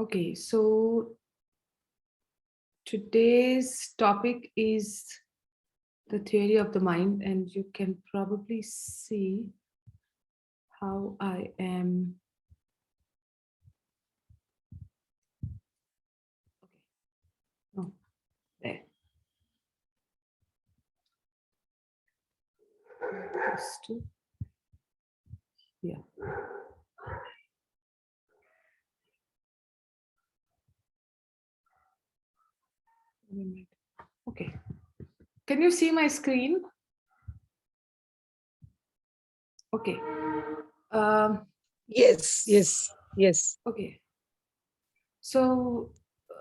Okay, so today's topic is the theory of the mind, and you can probably see how I am. Okay, no, there. Just to, yeah. Okay, can you see my screen? Okay. Um, Yes. okay. So,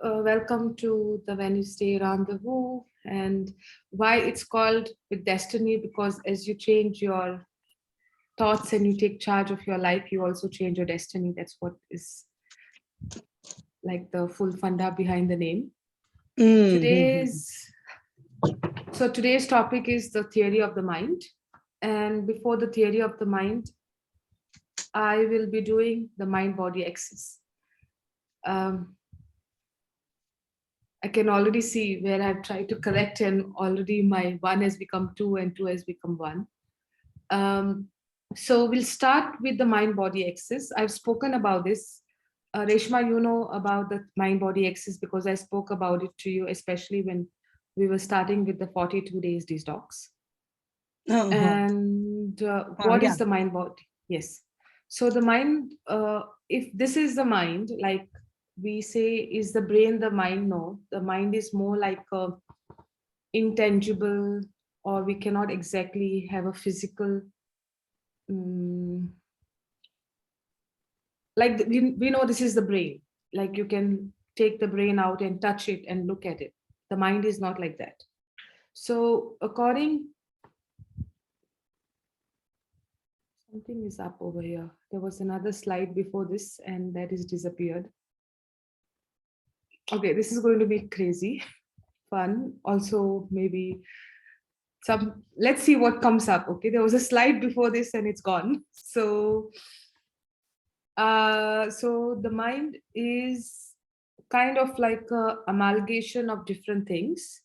welcome to the When You Stay Rendezvous, and why it's called with destiny, because as you change your thoughts and you take charge of your life, you also change your destiny. That's what is like the full funda behind the name. Mm-hmm. Today's topic is the theory of the mind. And before the theory of the mind, I will be doing the mind body axis. Um, I can already see where I've tried to correct, and already my one has become two and two has become one. Um, so we'll start with the mind body axis. I've spoken about this. Reshma, you know about the mind body axis because I spoke about it to you, especially when we were starting with the 42 days detox. Uh-huh. And what Yeah. is the mind body? Yes. So the mind, if this is the mind, like we say, is the brain the mind? No, the mind is more like a intangible, or we cannot exactly have a physical. um, like we know this is the brain. Like you can take the brain out and touch it and look at it. The mind is not like that. So according, something is up over here. There was another slide before this and that is disappeared. Okay, this is going to be crazy fun, also maybe some, let's see what comes up. Okay, there was a slide before this and it's gone. So the mind is kind of like a amalgamation of different things.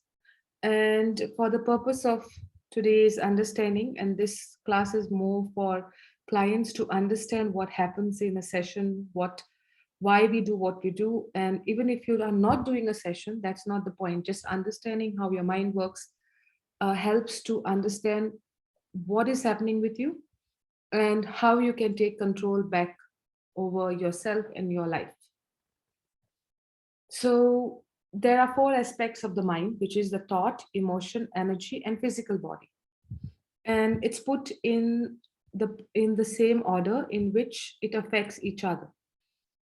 And for the purpose of today's understanding, and this class is more for clients to understand what happens in a session, why we do what we do. And even if you are not doing a session, that's not the point. Just understanding how your mind works helps to understand what is happening with you and how you can take control back over yourself and your life. So there are four aspects of the mind, which is the thought, emotion, energy, and physical body. And it's put in the same order in which it affects each other.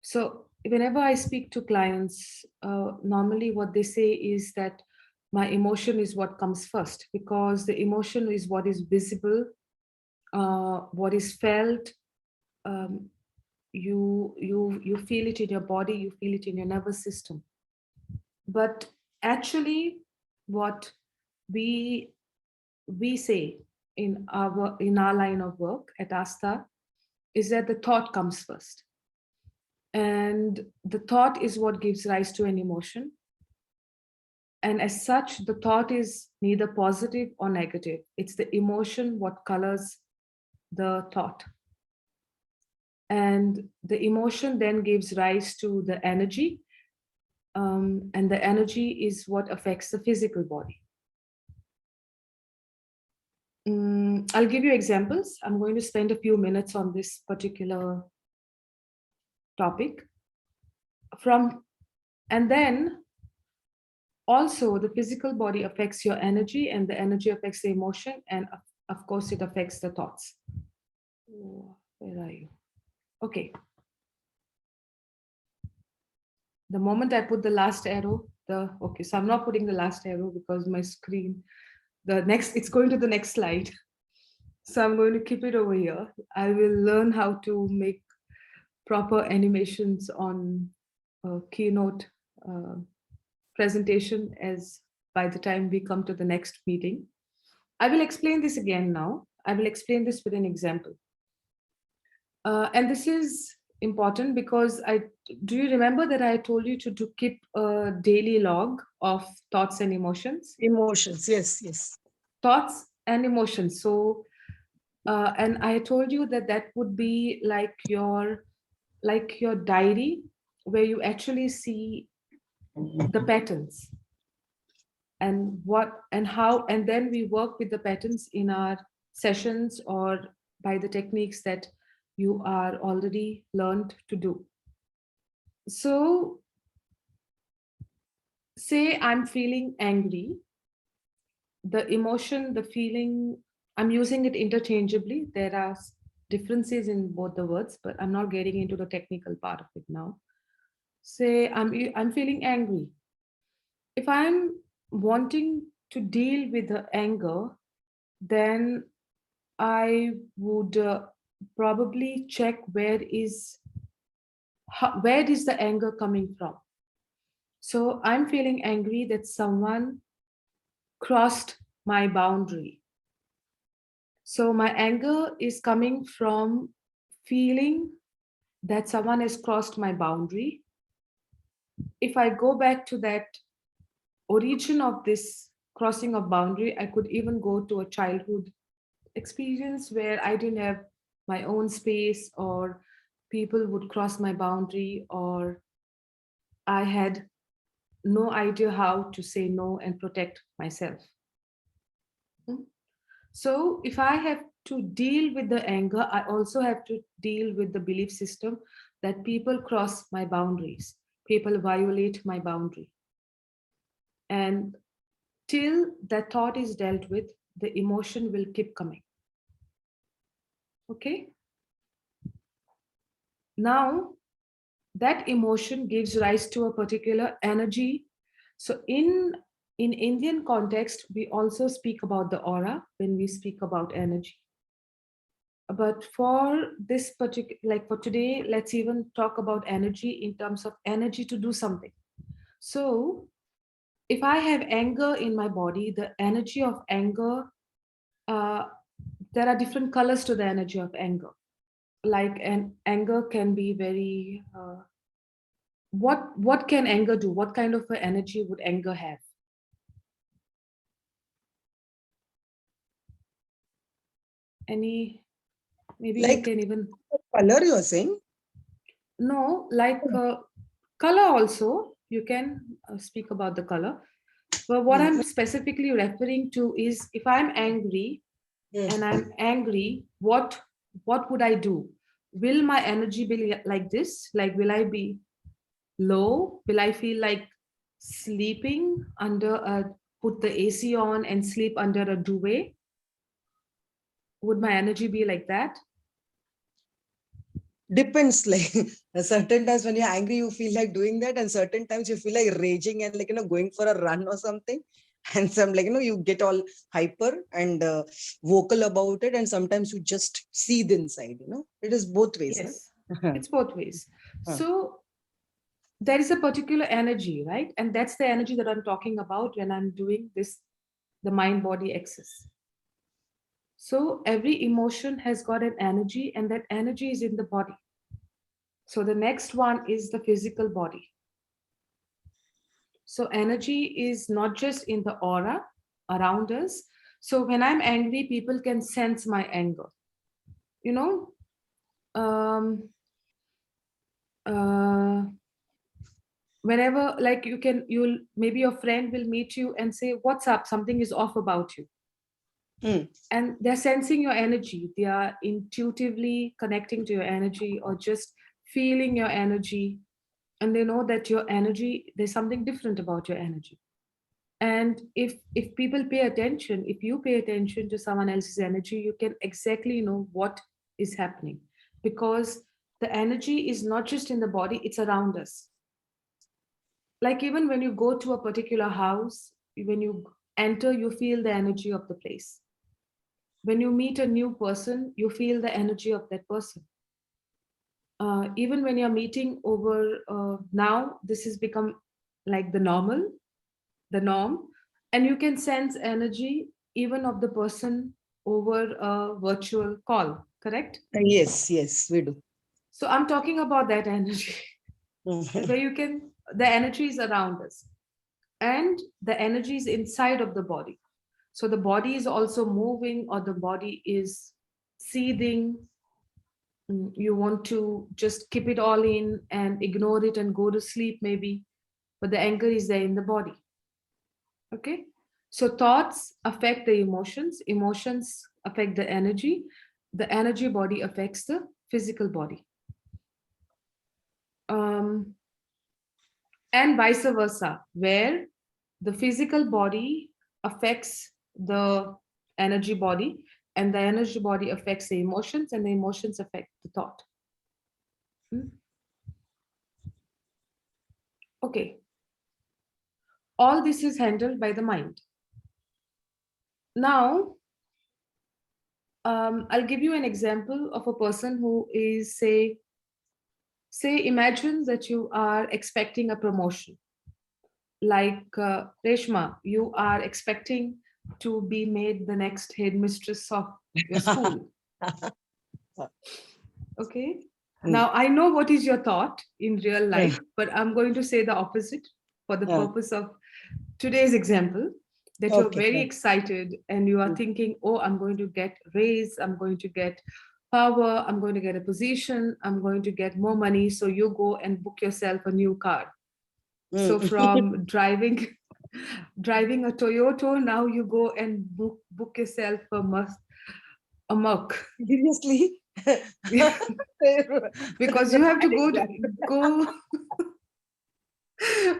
So whenever I speak to clients, normally what they say is that my emotion is what comes first, because the emotion is what is visible, what is felt. Um, you feel it in your body, you feel it in your nervous system. But actually, what we we say in our line of work at ASTA is that the thought comes first, and the thought is what gives rise to an emotion. And as such, the thought is neither positive or negative. It's the emotion what colors the thought. And the emotion then gives rise to the energy, and the energy is what affects the physical body. I'll give you examples. I'm going to spend a few minutes on this particular topic. And then also the physical body affects your energy, and the energy affects the emotion, and of course it affects the thoughts. Where are you? Okay. The moment I put the last arrow, okay, so I'm not putting the last arrow because my screen, it's going to the next slide. So I'm going to keep it over here. I will learn how to make proper animations on keynote uh, presentation as by the time we come to the next meeting. I will explain this again now. I will explain this with an example. And this is important because do you remember that I told you to keep a daily log of thoughts and emotions? Emotions. Yes, yes. Thoughts and emotions. So, and I told you that that would be like your diary, where you actually see the patterns and what and how, and then we work with the patterns in our sessions or by the techniques that you are already learned to do. So say I'm feeling angry, the emotion, the feeling, I'm using it interchangeably. There are differences in both the words, but I'm not getting into the technical part of it now. Say I'm feeling angry. If I'm wanting to deal with the anger, then I would probably check where is the anger coming from. So I'm feeling angry that someone crossed my boundary. So my anger is coming from feeling that someone has crossed my boundary. If I go back to that origin of this crossing of boundary, I could even go to a childhood experience where I didn't have my own space, or people would cross my boundary, or I had no idea how to say no and protect myself. Mm. So if I have to deal with the anger, I also have to deal with the belief system that people cross my boundaries, people violate my boundary. And till that thought is dealt with, the emotion will keep coming. Okay? Now, that emotion gives rise to a particular energy. So in Indian context, we also speak about the aura when we speak about energy. But for this particular, like for today, let's even talk about energy in terms of energy to do something. So if I have anger in my body, the energy of anger, uh, there are different colors to the energy of anger. Like an anger can be very what can anger do? What kind of a energy would anger have? Any, maybe you Like can even, color, you're saying? no, like color also, you can speak about the color. But what Hmm. I'm specifically referring to is if I'm angry Hmm. and I'm angry, what would I do? Will my energy be like this? Like, will I be low? Will I feel like sleeping under a, put the AC on and sleep under a duvet? Would my energy be like that? Depends. Like certain times when you're angry, you feel like doing that, and certain times you feel like raging and like going for a run or something. And some like you get all hyper and vocal about it, and sometimes you just seethe inside. It is both ways, na? Yes, it's both ways. Huh. So there is a particular energy, right? And that's the energy that I'm talking about when I'm doing this, the mind body axis. So every emotion has got an energy, and that energy is in the body. So the next one is the physical body. So energy is not just in the aura around us. So when I'm angry, people can sense my anger. You know, um, uh, whenever, like, you'll maybe your friend will meet you and say, "What's up? Something is off about you." Hmm. And they're sensing your energy. They are intuitively connecting to your energy or just feeling your energy, and they know that your energy, there's something different about your energy. And if people pay attention, if you pay attention to someone else's energy, you can exactly know what is happening, because the energy is not just in the body, it's around us. Like even when you go to a particular house, when you enter, you feel the energy of the place. When you meet a new person, you feel the energy of that person. Even when you're meeting over, now this has become like the norm, and you can sense energy even of the person over a virtual call, correct? Yes, yes, we do. So I'm talking about that energy where you can, the energy is around us and the energy is inside of the body. So the body is also moving or the body is seething. You want to just keep it all in and ignore it and go to sleep maybe, but the anger is there in the body. Okay, so thoughts affect the emotions, emotions affect the energy body affects the physical body, um, and vice versa, where the physical body affects the energy body and the energy body affects the emotions and the emotions affect the thought. Hmm? Okay, all this is handled by the mind. Now, I'll give you an example of a person who is, say, imagine that you are expecting a promotion. Like Reshma, you are expecting to be made the next headmistress of your school. Okay. Now, I know what is your thought in real life, but I'm going to say the opposite for the purpose of today's example, that you're Okay. very excited and you are thinking, oh, I'm going to get raise, I'm going to get power, I'm going to get a position, I'm going to get more money. So you go and book yourself a new car. So from driving a Toyota, now you go and book yourself a Merc. Seriously? Because you have to go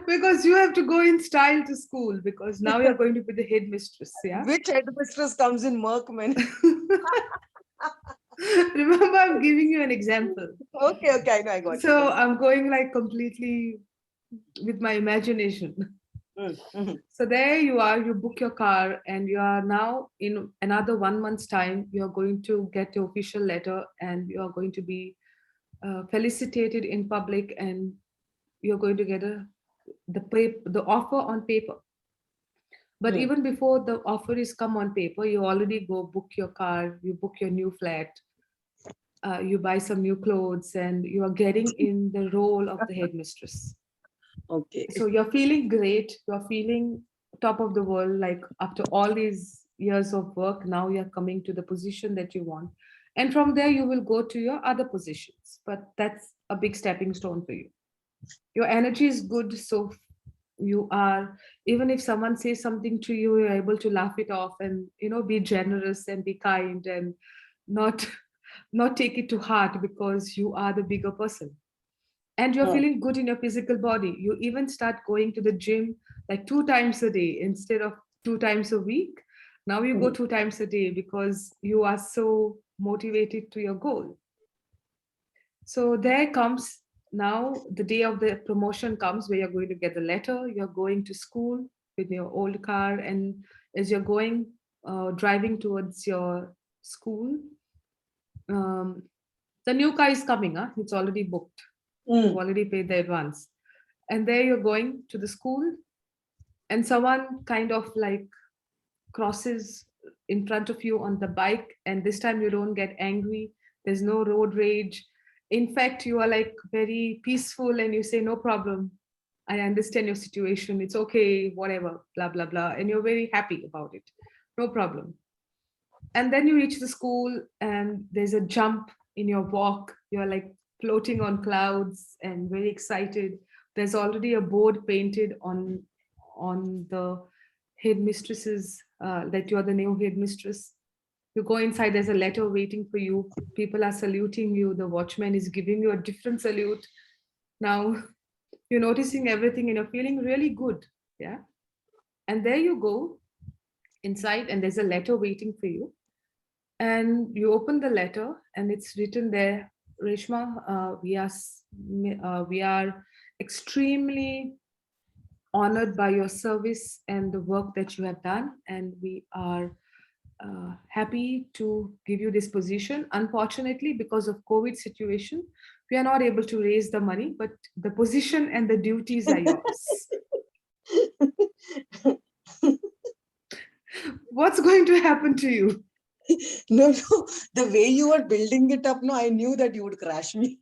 because you have to go in style to school because now you're going to be the headmistress. Yeah. Which headmistress comes in Merkman? Remember, I'm giving you an example. Okay, I know, I got So I'm going like completely with my imagination. So there you are, you book your car and you are now in another 1 month's time, you're going to get your official letter and you are going to be felicitated in public and you're going to get the offer on paper. But even before the offer is come on paper, you already go book your car, you book your new flat, you buy some new clothes, and you are getting in the role of the headmistress. Okay. So you're feeling great, you're feeling top of the world, like after all these years of work, now you're coming to the position that you want. And from there, you will go to your other positions. But that's a big stepping stone for you. Your energy is good, so you are, even if someone says something to you, you're able to laugh it off and be generous and be kind and not not take it to heart because you are the bigger person and you're feeling good in your physical body. You even start going to the gym like 2 times a day instead of 2 times a week. Now you go 2 times a day because you are so motivated to your goal. So there comes now the day of the promotion comes where you're going to get the letter, you're going to school with your old car, and as you're going driving towards your school, um, the new car is coming, huh? It's already booked. You've already paid the advance. And there you're going to the school, and someone kind of like crosses in front of you on the bike, and this time you don't get angry. There's no road rage. In fact, you are like very peaceful and you say, no problem. I understand your situation. It's okay, whatever, blah, blah, blah. And you're very happy about it. No problem. And then you reach the school and there's a jump in your walk. You're like floating on clouds and very excited. There's already a board painted on the headmistresses that you're the new headmistress. You go inside, there's a letter waiting for you. People are saluting you. The watchman is giving you a different salute. Now you're noticing everything and you're feeling really good. Yeah. And there you go inside, and there's a letter waiting for you. And you open the letter, and it's written there, Reshma, we are extremely honored by your service and the work that you have done, and we are happy to give you this position. Unfortunately, because of COVID situation, we are not able to raise the money, but the position and the duties are yours. What's going to happen to you? No, the way you were building it up, no, I knew that you would crash me.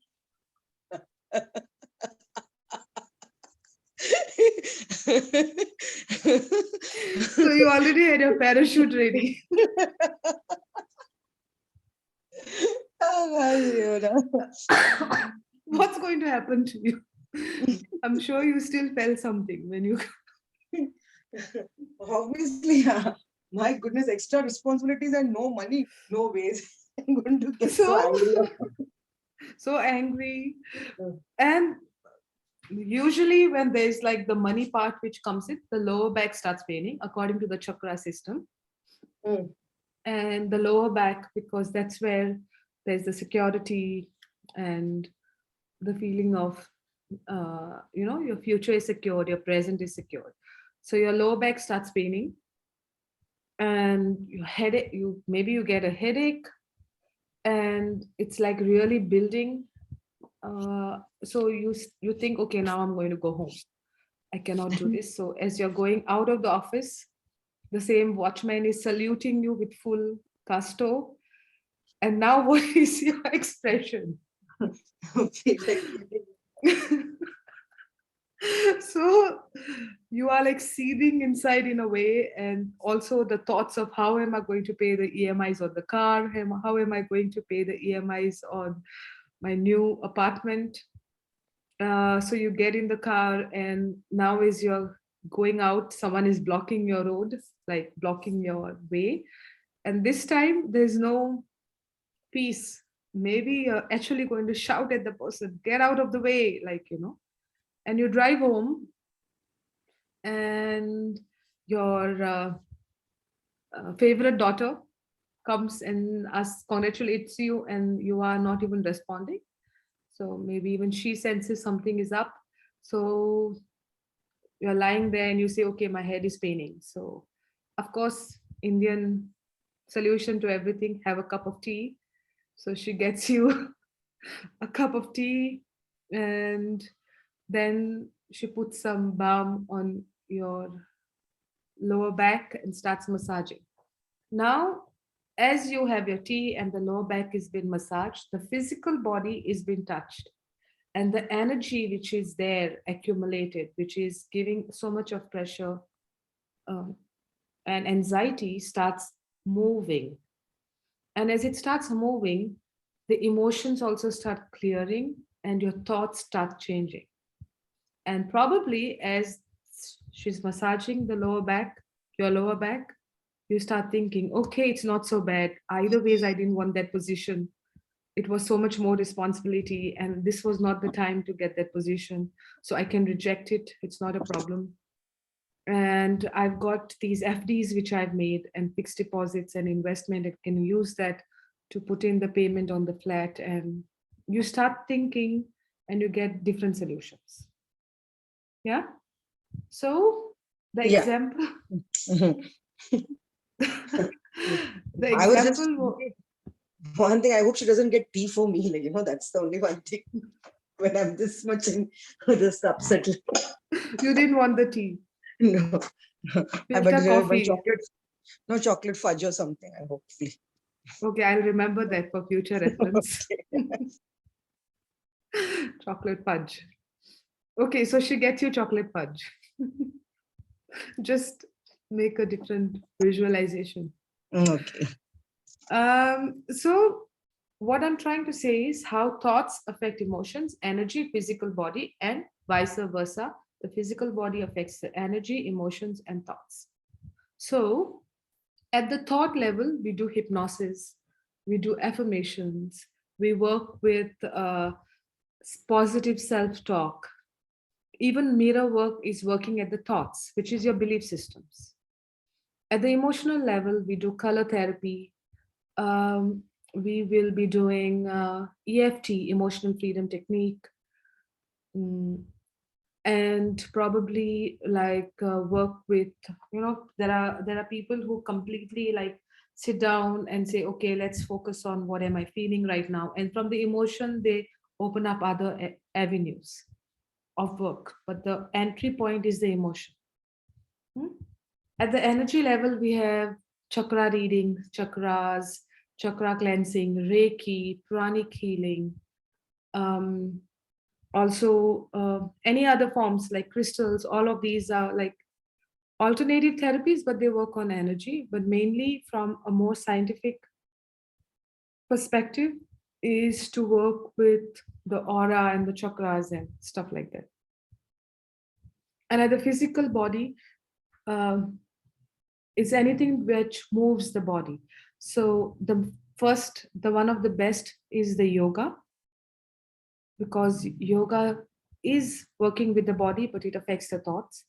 So you already had your parachute ready. What's going to happen to you? I'm sure you still felt something when you. Obviously, yeah. My goodness, extra responsibilities and no money, no ways. I'm going to get so So, angry. so angry. And usually, when there's like the money part which comes in, the lower back starts paining according to the chakra system. Mm. And the lower back, because that's where there's the security and the feeling of, your future is secured, your present is secured. So your lower back starts paining, and your headache. You get a headache, and it's like really building. So you think, okay, now I'm going to go home. I cannot do this. So as you're going out of the office, the same watchman is saluting you with full gusto. And now, what is your expression? Feel like So you are like seething inside in a way, and also the thoughts of how am I going to pay the EMIs on the car? How am I going to pay the EMIs on my new apartment? So you get in the car, and now as you're going out, someone is blocking your road, like blocking your way. And this time, there's no peace. Maybe you're actually going to shout at the person, get out of the way, and you drive home, and your favorite daughter comes and congratulates you, and you are not even responding. So maybe even she senses something is up. So you're lying there and you say, okay, my head is paining. So, of course, Indian solution to everything, have a cup of tea. So she gets you a cup of tea, and then she puts some balm on your lower back and starts massaging. Now, as you have your tea and the lower back is being massaged, the physical body is being touched. And the energy which is there accumulated, which is giving so much of pressure um, and anxiety, starts moving. And as it starts moving, the emotions also start clearing and your thoughts start changing. And probably as she's massaging the lower back, your lower back, you start thinking, okay, it's not so bad. Either ways, I didn't want that position. It was so much more responsibility, and this was not the time to get that position. So I can reject it. It's not a problem. And I've got these FDs which I've made, and fixed deposits and investment. I can use that to put in the payment on the flat. And you start thinking and you get different solutions. Yeah. So the yeah. example, the I was just example, one thing. I hope she doesn't get tea for me. That's the only one thing. When I'm this much in just upset. you didn't want the tea. No, but Filter one coffee. chocolate, no chocolate fudge or something. I hopefully. Okay, I'll remember that for future reference. Okay. Chocolate fudge. Okay, so she gets you chocolate fudge. Just make a different visualization. Okay. So what I'm trying to say is how thoughts affect emotions, energy, physical body, and vice versa. The physical body affects the energy, emotions, and thoughts. So at the thought level, we do hypnosis, we do affirmations, we work with positive self talk. Even mirror work is working at the thoughts, which is your belief systems. At the emotional level, we do color therapy. We will be doing EFT, emotional freedom technique, mm, and probably like work with, there are people who completely like sit down and say, okay, let's focus on what am I feeling right now, and from the emotion they open up other avenues of work, but the entry point is the emotion. Hmm? At the energy level, we have chakra reading, chakras, chakra cleansing, Reiki, pranic healing. Um, Also, any other forms like crystals, all of these are like alternative therapies, but they work on energy. But mainly from a more scientific perspective is to work with the aura and the chakras and stuff like that. And at the physical body, um, it's anything which moves the body. So the one of the best is the yoga, because yoga is working with the body, but it affects the thoughts.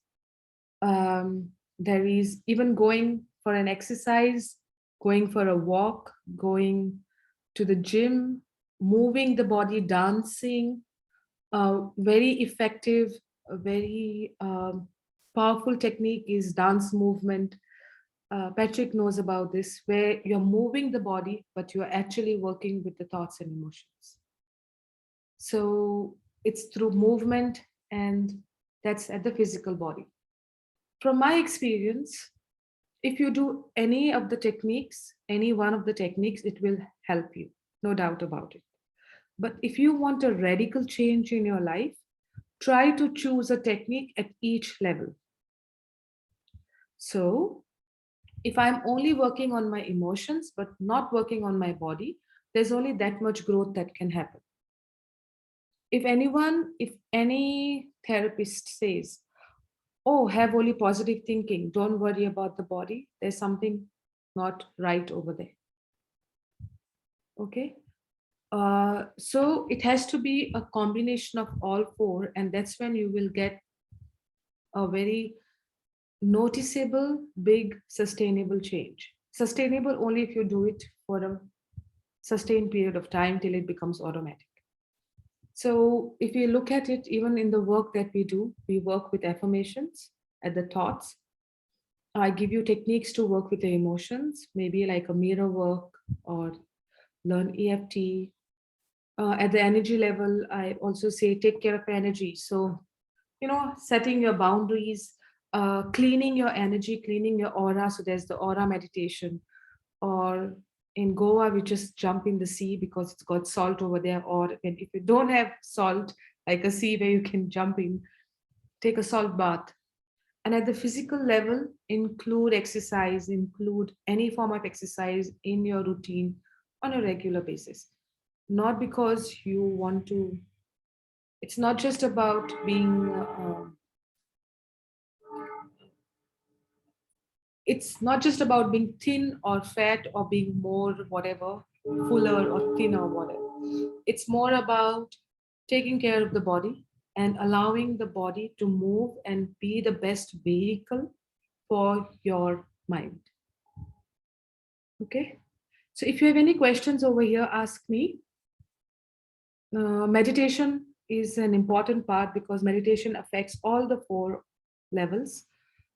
There is even going for an exercise, going for a walk, going to the gym, moving the body, dancing. Very effective, a very powerful technique is dance movement. Patrick knows about this, where you're moving the body, but you're actually working with the thoughts and emotions. So it's through movement, and that's at the physical body. From my experience, if you do any of the techniques, any one of the techniques, it will help you, no doubt about it. But if you want a radical change in your life, try to choose a technique at each level. So if I'm only working on my emotions but not working on my body, there's only that much growth that can happen. If any therapist says, oh, have only positive thinking, don't worry about the body, there's something not right over there. Okay. So it has to be a combination of all four, and that's when you will get a very noticeable, big, sustainable change. Sustainable only if you do it for a sustained period of time till it becomes automatic. So if you look at it, even in the work that we do, we work with affirmations at the thoughts. I give you techniques to work with the emotions, maybe like a mirror work or learn EFT. At the energy level, I also say take care of energy. So, setting your boundaries, cleaning your energy, cleaning your aura. So there's the aura meditation. Or in Goa, we just jump in the sea because it's got salt over there. Or if you don't have salt, like a sea where you can jump in, take a salt bath. And at the physical level, include exercise, include any form of exercise in your routine on a regular basis. Not because you want to, it's not just about being, it's not just about being thin or fat or being more whatever, fuller or thin or whatever. It's more about taking care of the body and allowing the body to move and be the best vehicle for your mind. Okay. So if you have any questions over here, ask me. Meditation is an important part because meditation affects all the four levels.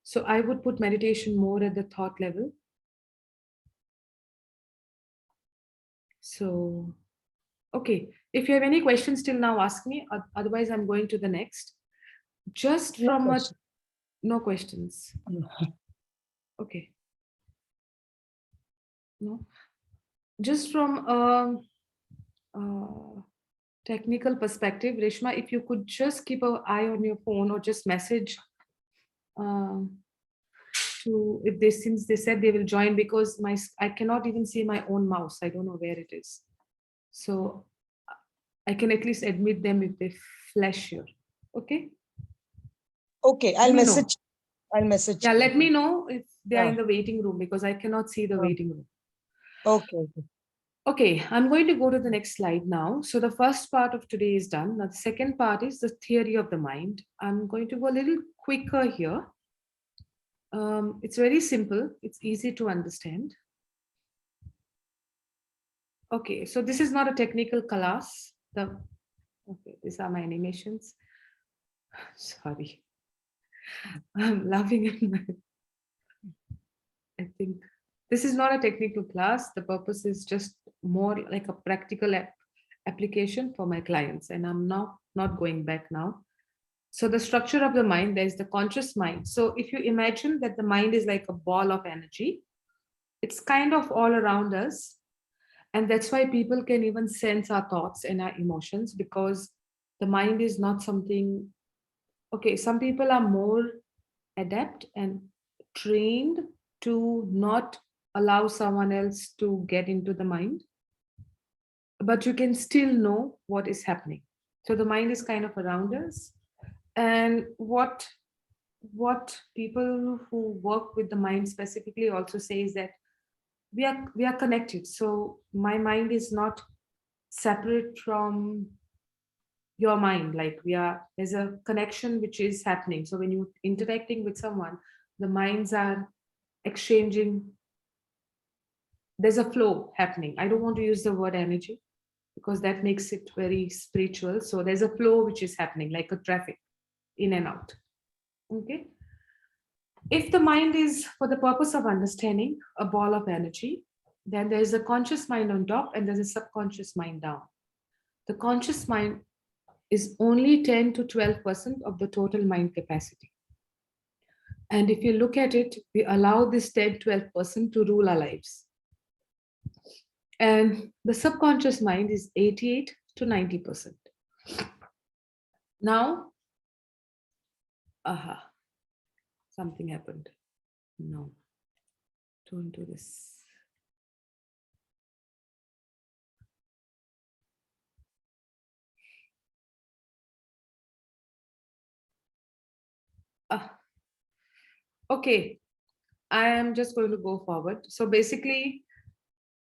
So I would put meditation more at the thought level. So, okay. If you have any questions till now, ask me. Otherwise, I'm going to the next. Just No from a, question. no questions. Okay. No. Just from a technical perspective, Reshma, if you could just keep an eye on your phone or just message to if they since they said they will join, because I cannot even see my own mouse. I don't know where it is. So I can at least admit them if they flash here. Okay. Okay, Let me know. I'll message. Yeah, let me know if they are Yeah. in the waiting room because I cannot see the waiting room. Okay. Okay, I'm going to go to the next slide now. So the first part of today is done. Now the second part is the theory of the mind. I'm going to go a little quicker here. It's very simple. It's easy to understand. Okay, so this is not a technical class. Okay, these are my animations. Sorry, I'm laughing at my. I think this is not a technical class. The purpose is just more like a practical application for my clients, and I'm now not going back now. So the structure of the mind, there's the conscious mind. So if you imagine that the mind is like a ball of energy, it's kind of all around us. And that's why people can even sense our thoughts and our emotions, because The mind is not something, okay, some people are more adept and trained to not allow someone else to get into the mind, but you can still know what is happening. So the mind is kind of around us. And what people who work with the mind specifically also say is that we are connected. So my mind is not separate from your mind. Like there's a connection which is happening. So when you're interacting with someone, the minds are exchanging. There's a flow happening. I don't want to use the word energy because that makes it very spiritual. So there's a flow which is happening, like a traffic in and out. Okay. If the mind is for the purpose of understanding a ball of energy, then there's a conscious mind on top and there's a subconscious mind down. The conscious mind is only 10 to 12% of the total mind capacity. And if you look at it, we allow this 10-12% to rule our lives. And the subconscious mind is 88 to 90%. Now, something happened. No, don't do this. Okay, I am just going to go forward. So basically,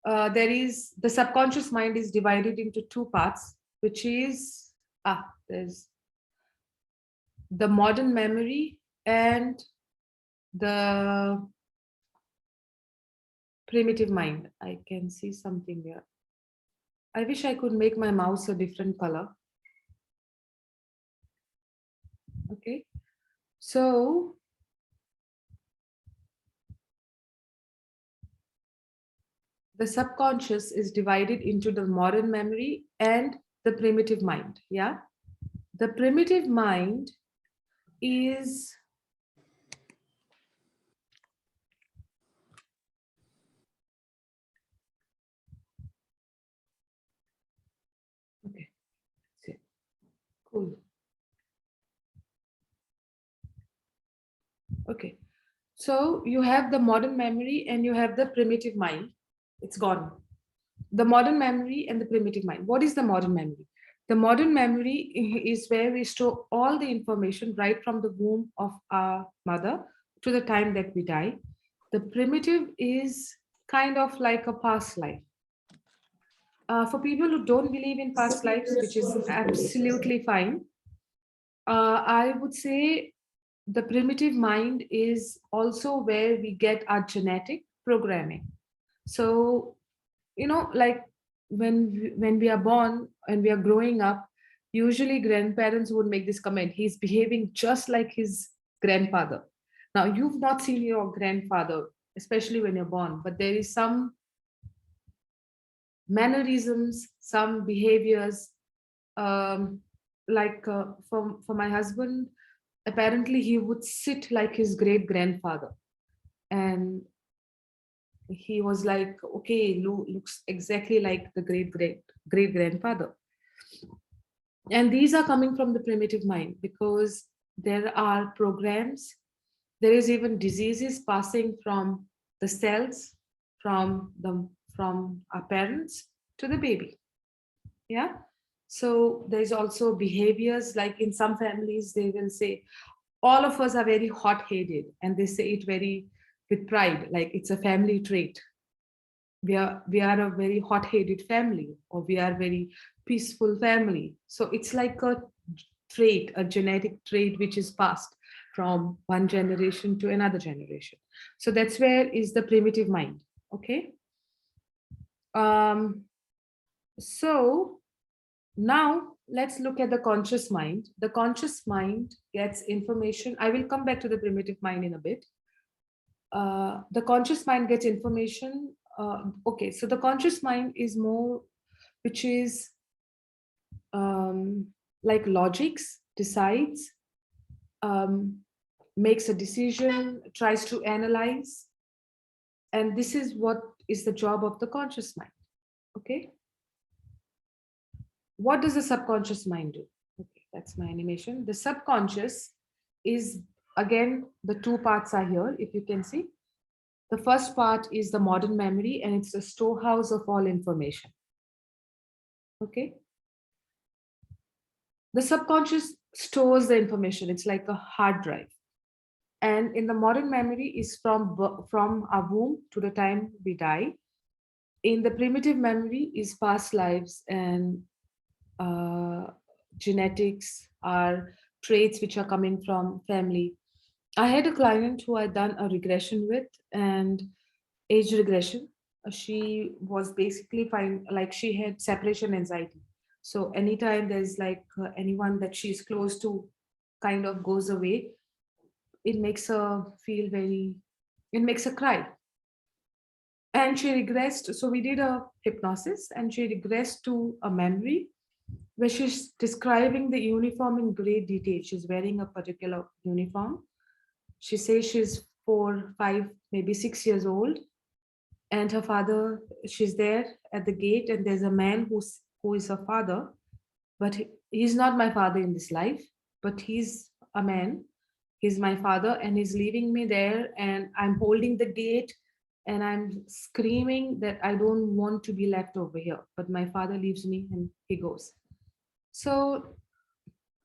there is the subconscious mind is divided into two parts, which is there's the modern memory and the primitive mind. I can see something there. I wish I could make my mouse a different color. Okay, so the subconscious is divided into the modern memory and the primitive mind. Yeah, the primitive mind is okay. Cool. Okay. So you have the modern memory and you have the primitive mind. It's gone. The modern memory and the primitive mind. What is the modern memory? The modern memory is where we store all the information right from the womb of our mother to the time that we die. The primitive is kind of like a past life. For people who don't believe in past lives, which is absolutely fine, I would say the primitive mind is also where we get our genetic programming. So, like when we are born and we are growing up, usually grandparents would make this comment: he's behaving just like his grandfather. Now, you've not seen your grandfather, especially when you're born, but there is some mannerisms, some behaviors. Like for my husband, apparently he would sit like his great grandfather, and he was like, okay, looks exactly like the great grandfather. And these are coming from the primitive mind because there are programs, there is even diseases passing from the cells from our parents to the baby. Yeah. So there's also behaviors, like in some families they will say all of us are very hot-headed, and they say it very with pride, like it's a family trait. We are a very hot-headed family, or we are very peaceful family. So it's like a trait, a genetic trait which is passed from one generation to another generation. So that's where is the primitive mind. Okay. So now let's look at the conscious mind. The conscious mind gets information. I will come back to the primitive mind in a bit. The conscious mind gets information. Okay, so the conscious mind is more, which is like logics, decides, um, makes a decision, tries to analyze. And this is what is the job of the conscious mind. Okay. What does the subconscious mind do? That's my animation. The subconscious is, again, the two parts are here, if you can see. The first part is the modern memory, and it's the storehouse of all information. Okay. The subconscious stores the information. It's like a hard drive. And in the modern memory is from our womb to the time we die. In the primitive memory is past lives and uh, genetics, are traits which are coming from family. I had a client who I'd done a regression with, and age regression. She was basically fine, like she had separation anxiety. So anytime there's like anyone that she's close to kind of goes away, it makes her feel very, it makes her cry. And she regressed. So we did a hypnosis and she regressed to a memory where she's describing the uniform in great detail. She's wearing a particular uniform. She says she's 4, 5, maybe 6 years old, and her father. She's there at the gate, and there's a man who is her father, but he's not my father in this life. But he's a man. He's my father, and he's leaving me there, and I'm holding the gate, and I'm screaming that I don't want to be left over here. But my father leaves me, and he goes. So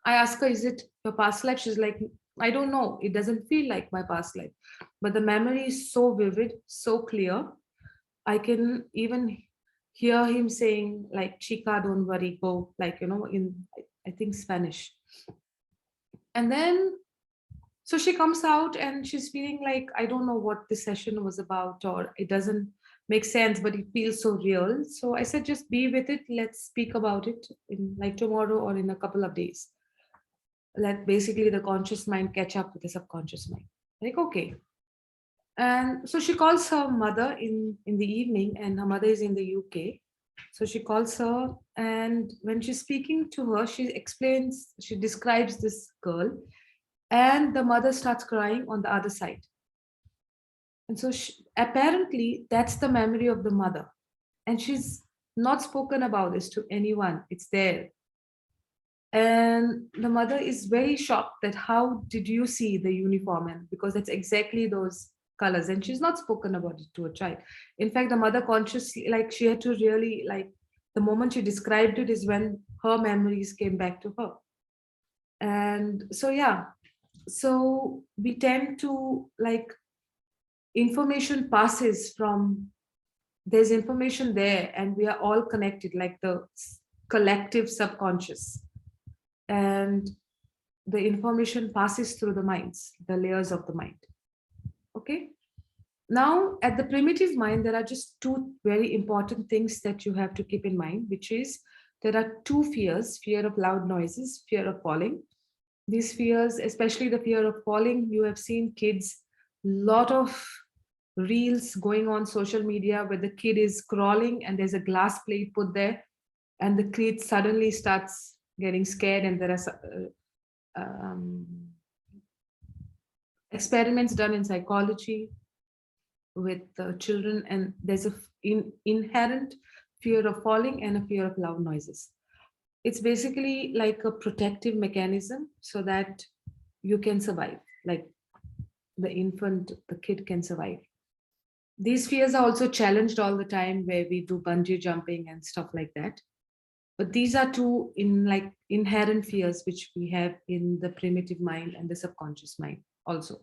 I ask her, is it your past life? She's like, I don't know. It doesn't feel like my past life. But the memory is so vivid, so clear. I can even hear him saying, like, Chica, don't worry, go, like, in, I think, Spanish. And then, so she comes out and she's feeling like, I don't know what this session was about, or it doesn't make sense, but it feels so real. So I said, just be with it. Let's speak about it in like tomorrow or in a couple of days. Let basically the conscious mind catch up with the subconscious mind. Like, okay. And so she calls her mother in the evening, and her mother is in the UK. So she calls her, and when she's speaking to her, she explains, she describes this girl, and the mother starts crying on the other side. And so apparently that's the memory of the mother, and she's not spoken about this to anyone. It's there. And the mother is very shocked that how did you see the uniform, and because it's exactly those colors, and she's not spoken about it to a child. In fact, the mother consciously, like, she had to really, like, the moment she described it is when her memories came back to her. And so yeah, so we tend to, like, information passes from, there's information there, and we are all connected, like the collective subconscious, and the information passes through the minds, the layers of the mind. Okay. Now, at the primitive mind, there are just two very important things that you have to keep in mind, which is there are two fears: fear of loud noises, fear of falling. These fears, especially the fear of falling, you have seen kids, lot of reels going on social media where the kid is crawling and there's a glass plate put there, and the kid suddenly starts getting scared, and there are experiments done in psychology with children, and there's a inherent fear of falling and a fear of loud noises. It's basically like a protective mechanism so that you can survive, like the infant, the kid can survive. These fears are also challenged all the time, where we do bungee jumping and stuff like that. But these are two inherent fears which we have in the primitive mind and the subconscious mind also.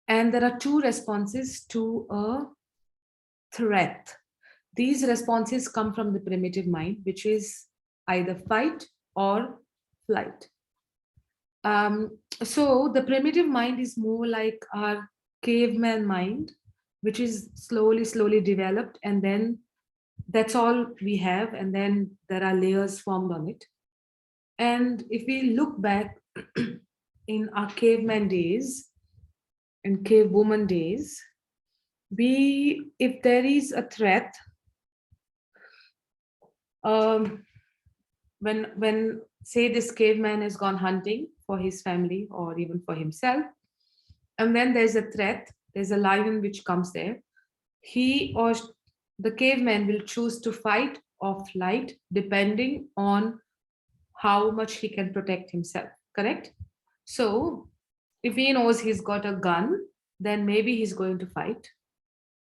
And there are two responses to a threat. These responses come from the primitive mind, which is either fight or flight. So the primitive mind is more like our caveman mind, which is slowly developed, and then that's all we have, and then there are layers formed on it. And if we look back in our caveman days and cave woman days, if there is a threat, um, when say this caveman has gone hunting for his family or even for himself, and then there's a threat, there's a lion which comes there, he or the caveman will choose to fight or flight depending on how much he can protect himself, correct? So if he knows he's got a gun, then maybe he's going to fight.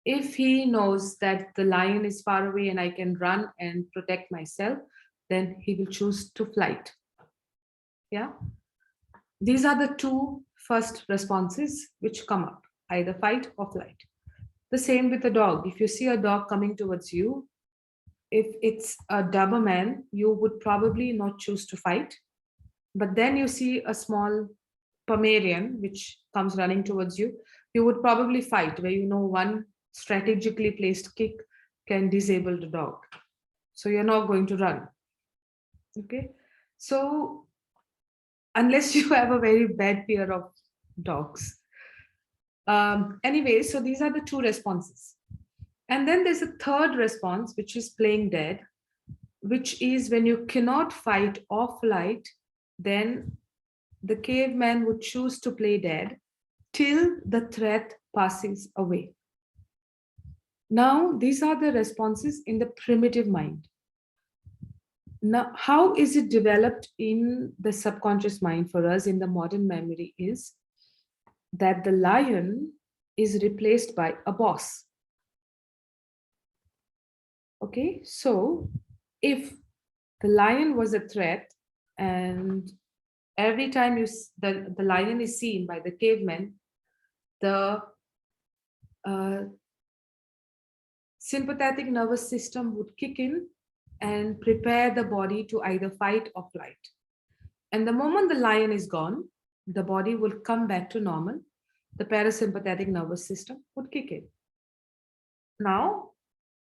If he knows that the lion is far away and I can run and protect myself, then he will choose to flight. Yeah. These are the two first responses which come up, either fight or flight. The same with a dog. If you see a dog coming towards you, if it's a Doberman, you would probably not choose to fight. But then you see a small Pomeranian which comes running towards you, you would probably fight, where you know one strategically placed kick can disable the dog. So you're not going to run. Okay. So unless you have a very bad fear of dogs. Anyway, so these are the two responses. And then there's a third response, which is playing dead, which is when you cannot fight or flight, then the caveman would choose to play dead till the threat passes away. Now, these are the responses in the primitive mind. Now, how is it developed in the subconscious mind for us in the modern memory is that the lion is replaced by a boss. Okay, so if the lion was a threat and every time the lion is seen by the caveman, the sympathetic nervous system would kick in and prepare the body to either fight or flight. And the moment the lion is gone, the body will come back to normal. The parasympathetic nervous system would kick in. Now,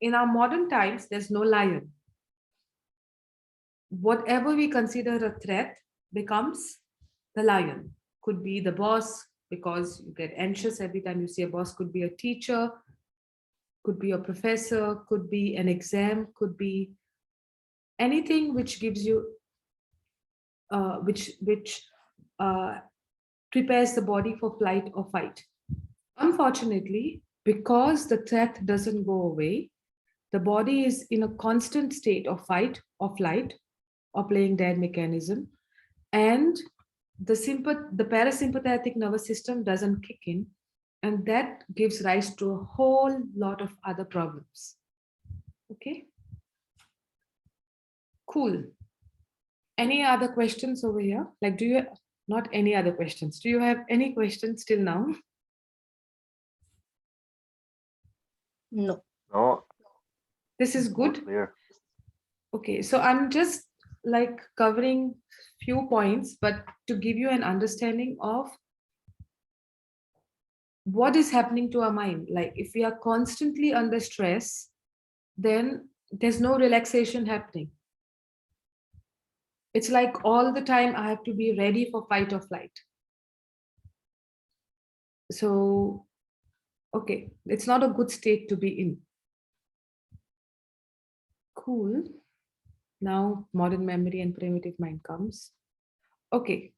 in our modern times, there's no lion. Whatever we consider a threat becomes the lion. Could be the boss, because you get anxious every time you see a boss, could be a teacher, could be a professor, could be an exam, could be anything which gives you, which prepares the body for flight or fight. Unfortunately, because the threat doesn't go away, the body is in a constant state of fight or flight or playing dead mechanism, and the parasympathetic nervous system doesn't kick in, and that gives rise to a whole lot of other problems. Okay, cool. Any other questions over here? Like, do you, not any other questions, do you have any questions till now? No. No, This is all good. clear. Okay, so I'm just like covering few points, but to give you an understanding of what is happening to our mind. Like if we are constantly under stress, then there's no relaxation happening. It's like all the time I have to be ready for fight or flight. So, okay, it's not a good state to be in. Cool. Now modern memory and primitive mind comes. Okay.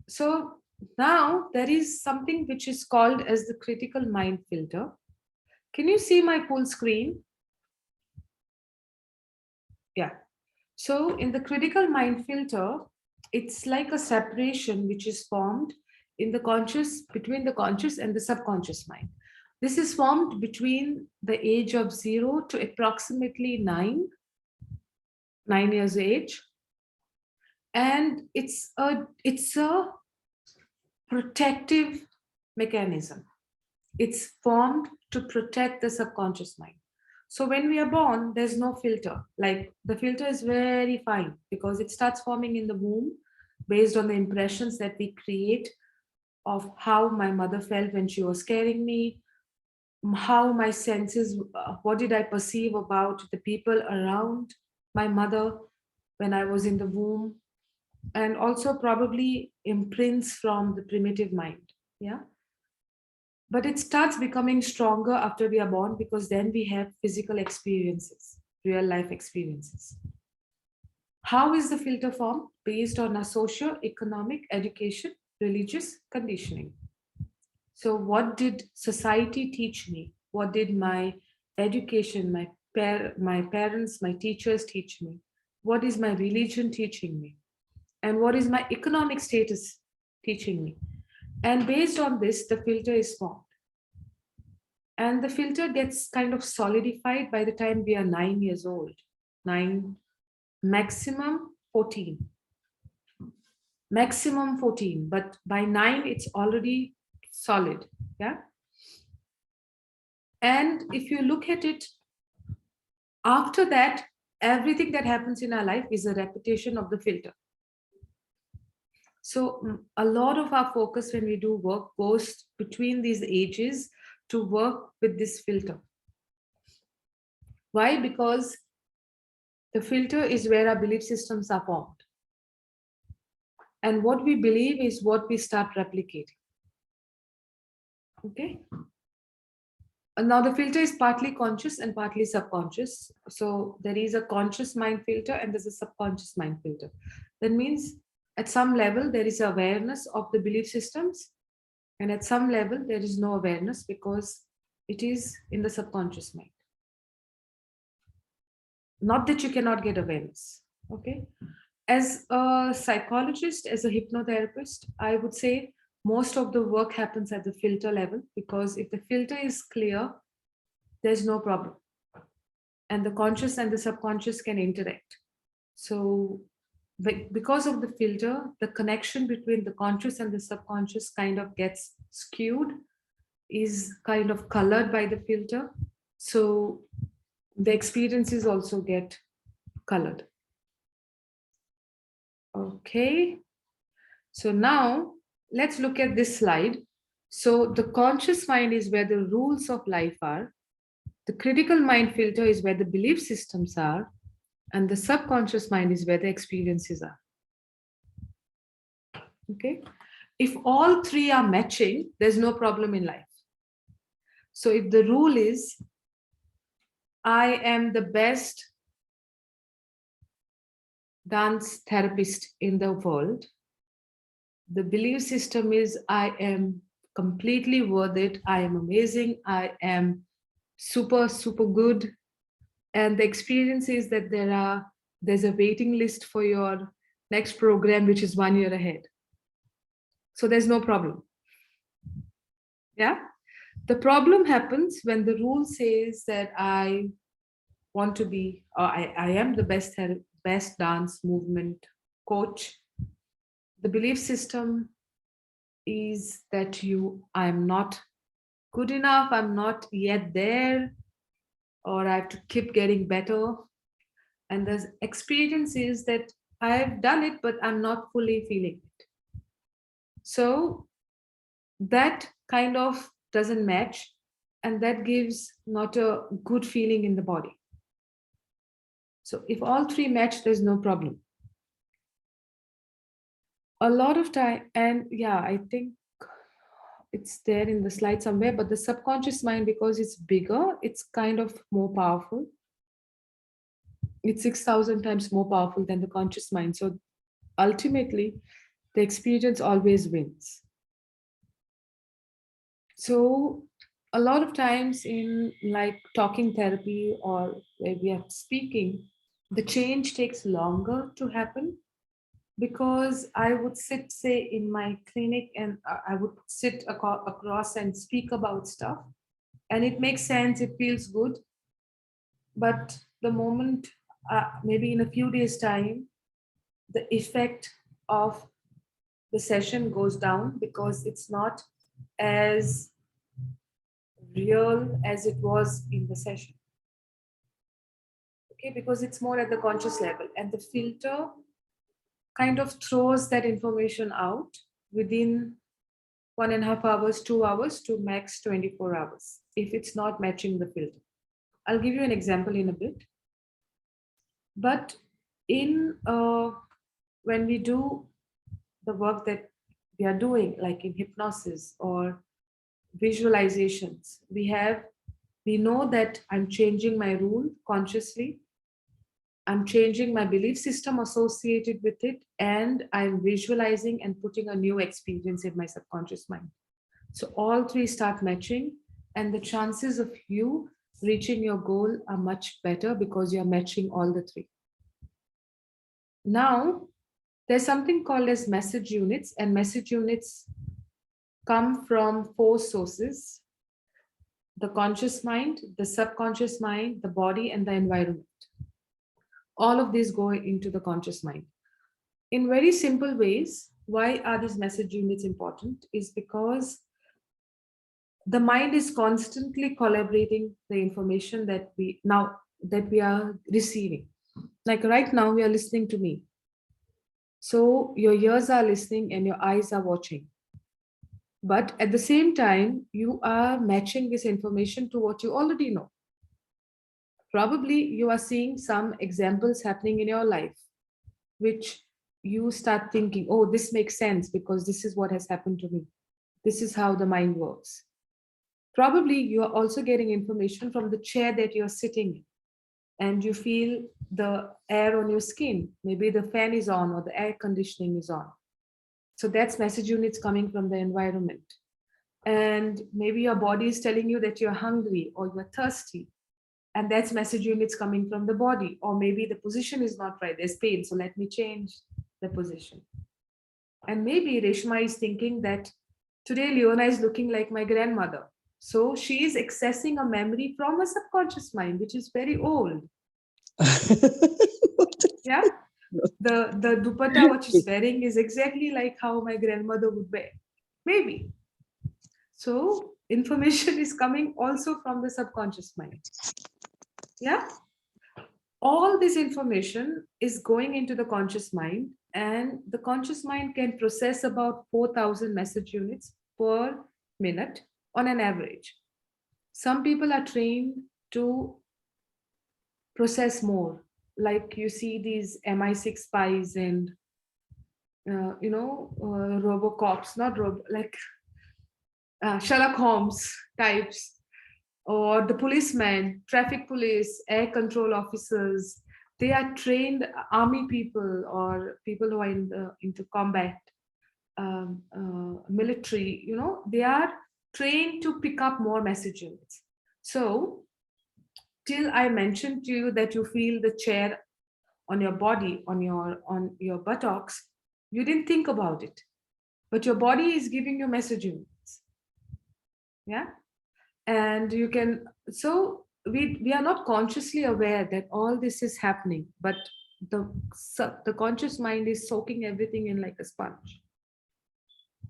So now there is something which is called as the critical mind filter. Can you see my full screen? Yeah. So in the critical mind filter, it's like a separation which is formed in the conscious, between the conscious and the subconscious mind. This is formed between the age of 0 to approximately 9 years age. And it's a protective mechanism. It's formed to protect the subconscious mind. So when we are born, there's no filter. Like the filter is very fine because it starts forming in the womb based on the impressions that we create of how my mother felt when she was carrying me, how my senses, what did I perceive about the people around my mother when I was in the womb, and also probably imprints from the primitive mind. Yeah. But it starts becoming stronger after we are born because then we have physical experiences, real life experiences. How is the filter formed? Based on our socio-economic, education, religious conditioning. So what did society teach me? What did my education, my my parents, my teachers teach me? What is my religion teaching me? And what is my economic status teaching me? And based on this, the filter is formed. And the filter gets kind of solidified by the time we are 9 years old. 9, maximum 14. Maximum 14. But by 9, it's already solid. Yeah. And if you look at it, after that, everything that happens in our life is a repetition of the filter. So a lot of our focus when we do work goes between these ages to work with this filter. Why? Because the filter is where our belief systems are formed. And what we believe is what we start replicating. Okay. And now the filter is partly conscious and partly subconscious. So there is a conscious mind filter and there's a subconscious mind filter. That means at some level there is awareness of the belief systems, and at some level there is no awareness because it is in the subconscious mind. Not that you cannot get awareness. Okay. As a psychologist, as a hypnotherapist, I would say most of the work happens at the filter level, because if the filter is clear, there's no problem. And the conscious and the subconscious can interact. So because of the filter, the connection between the conscious and the subconscious kind of gets skewed, is kind of colored by the filter. So the experiences also get colored. Okay. So now let's look at this slide. So the conscious mind is where the rules of life are. The critical mind filter is where the belief systems are. And the subconscious mind is where the experiences are. Okay. If all three are matching, there's no problem in life. So if the rule is, I am the best dance therapist in the world, the belief system is, I am completely worth it, I am amazing, I am super, super good. And the experience is that there's a waiting list for your next program, which is 1 year ahead. So there's no problem. Yeah. The problem happens when the rule says that I want to be, or I am the best dance movement coach. The belief system is that I'm not good enough, I'm not yet there, or I have to keep getting better. And the experience is that I've done it, but I'm not fully feeling it. So that kind of doesn't match, and that gives not a good feeling in the body. So if all three match, there's no problem. A lot of time, and yeah, I think it's there in the slide somewhere, but the subconscious mind, because it's bigger, it's kind of more powerful. It's 6,000 times more powerful than the conscious mind. So ultimately, the experience always wins. So a lot of times in like talking therapy or where we are speaking, the change takes longer to happen, because I would sit, say, in my clinic, and I would sit across and speak about stuff, and it makes sense, it feels good. But the moment, maybe in a few days' time, the effect of the session goes down, because it's not as real as it was in the session. Okay, because it's more at the conscious level, and the filter kind of throws that information out within 1.5 hours, 2 hours to max 24 hours, if it's not matching the filter. I'll give you an example in a bit. But in when we do the work that we are doing, like in hypnosis or visualizations, we know that I'm changing my rule consciously, I'm changing my belief system associated with it, and I'm visualizing and putting a new experience in my subconscious mind. So all three start matching, and the chances of you reaching your goal are much better because you're matching all the three. Now, there's something called as message units, and message units come from four sources: the conscious mind, the subconscious mind, the body, and the environment. All of these go into the conscious mind. In very simple ways, why are these message units important? Is because the mind is constantly collaborating the information that we are receiving. Like right now, we are listening to me. So your ears are listening and your eyes are watching. But at the same time, you are matching this information to what you already know. Probably you are seeing some examples happening in your life, which you start thinking, oh, this makes sense because this is what has happened to me. This is how the mind works. Probably you are also getting information from the chair that you're sitting in, and you feel the air on your skin. Maybe the fan is on or the air conditioning is on. So that's message units coming from the environment. And maybe your body is telling you that you're hungry or you're thirsty. And that's message units coming from the body. Or maybe the position is not right, there's pain, so let me change the position. And maybe Reshma is thinking that today Leona is looking like my grandmother. So she is accessing a memory from a subconscious mind, which is very old. Yeah. The dupatta what she's wearing is exactly like how my grandmother would wear. Maybe. So information is coming also from the subconscious mind. Yeah. All this information is going into the conscious mind, and the conscious mind can process about 4,000 message units per minute on an average. Some people are trained to process more, like you see these MI6 spies and robocops, not like Sherlock Holmes types, or the policemen, traffic police, air control officers. They are trained army people or people who are into combat, military. They are trained to pick up more message units. So, till I mentioned to you that you feel the chair on your body, on your buttocks, you didn't think about it, but your body is giving you message units. Yeah. And you can, so we are not consciously aware that all this is happening, but the conscious mind is soaking everything in like a sponge.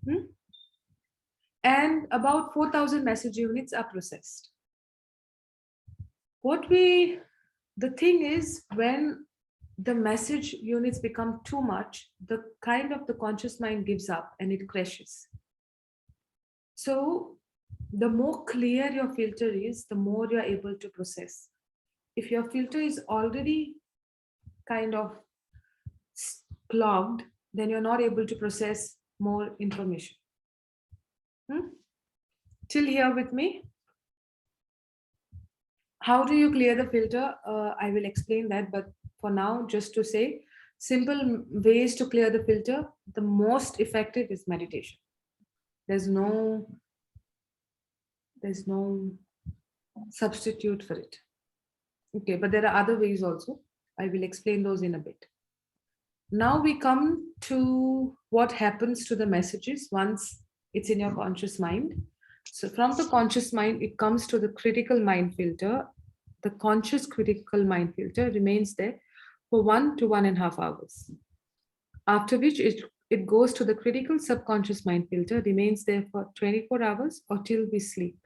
Hmm? And about 4,000 message units are processed. The thing is, when the message units become too much, the kind of the conscious mind gives up and it crashes. So the more clear your filter is, the more you're able to process. If your filter is already kind of clogged, then you're not able to process more information. Till here with me? How do you clear the filter? I will explain that, but for now, just to say, simple ways to clear the filter, the most effective is meditation. There's no substitute for it. Okay, but there are other ways also. I will explain those in a bit. Now we come to what happens to the messages once it's in your conscious mind. So from the conscious mind, it comes to the critical mind filter. The conscious critical mind filter remains there for 1 to 1.5 hours. After which it goes to the critical subconscious mind filter, remains there for 24 hours or till we sleep.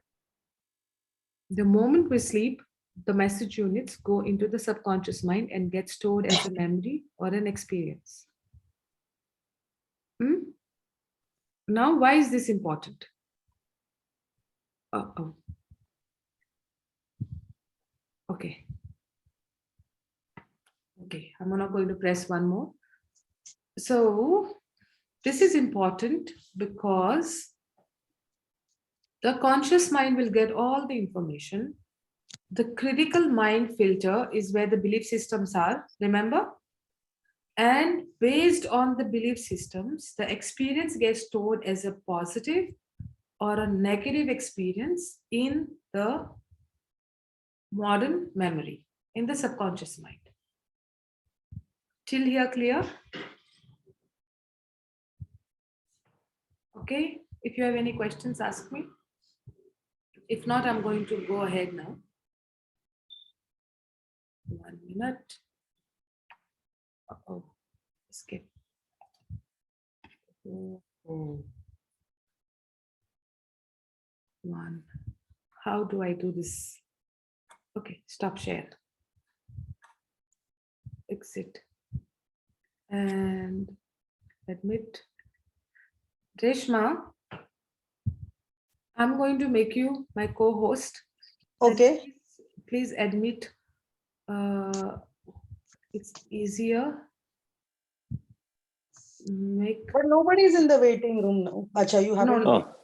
The moment we sleep, the message units go into the subconscious mind and get stored as a memory or an experience. Now, why is this important? Okay. Okay, I'm not going to press one more. So, this is important because the conscious mind will get all the information. The critical mind filter is where the belief systems are, remember? And based on the belief systems, the experience gets stored as a positive or a negative experience in the modern memory in the subconscious mind. Till here clear? Okay, if you have any questions, ask me. If not, I'm going to go ahead now. 1 minute. Oh, skip. Oh. 1. How do I do this? Okay, stop share. Exit. And admit. Reshma, I'm going to make you my co-host. Okay. Please admit. It's easier. Make. But nobody is in the waiting room now. Acha, you haven't. No, Oh,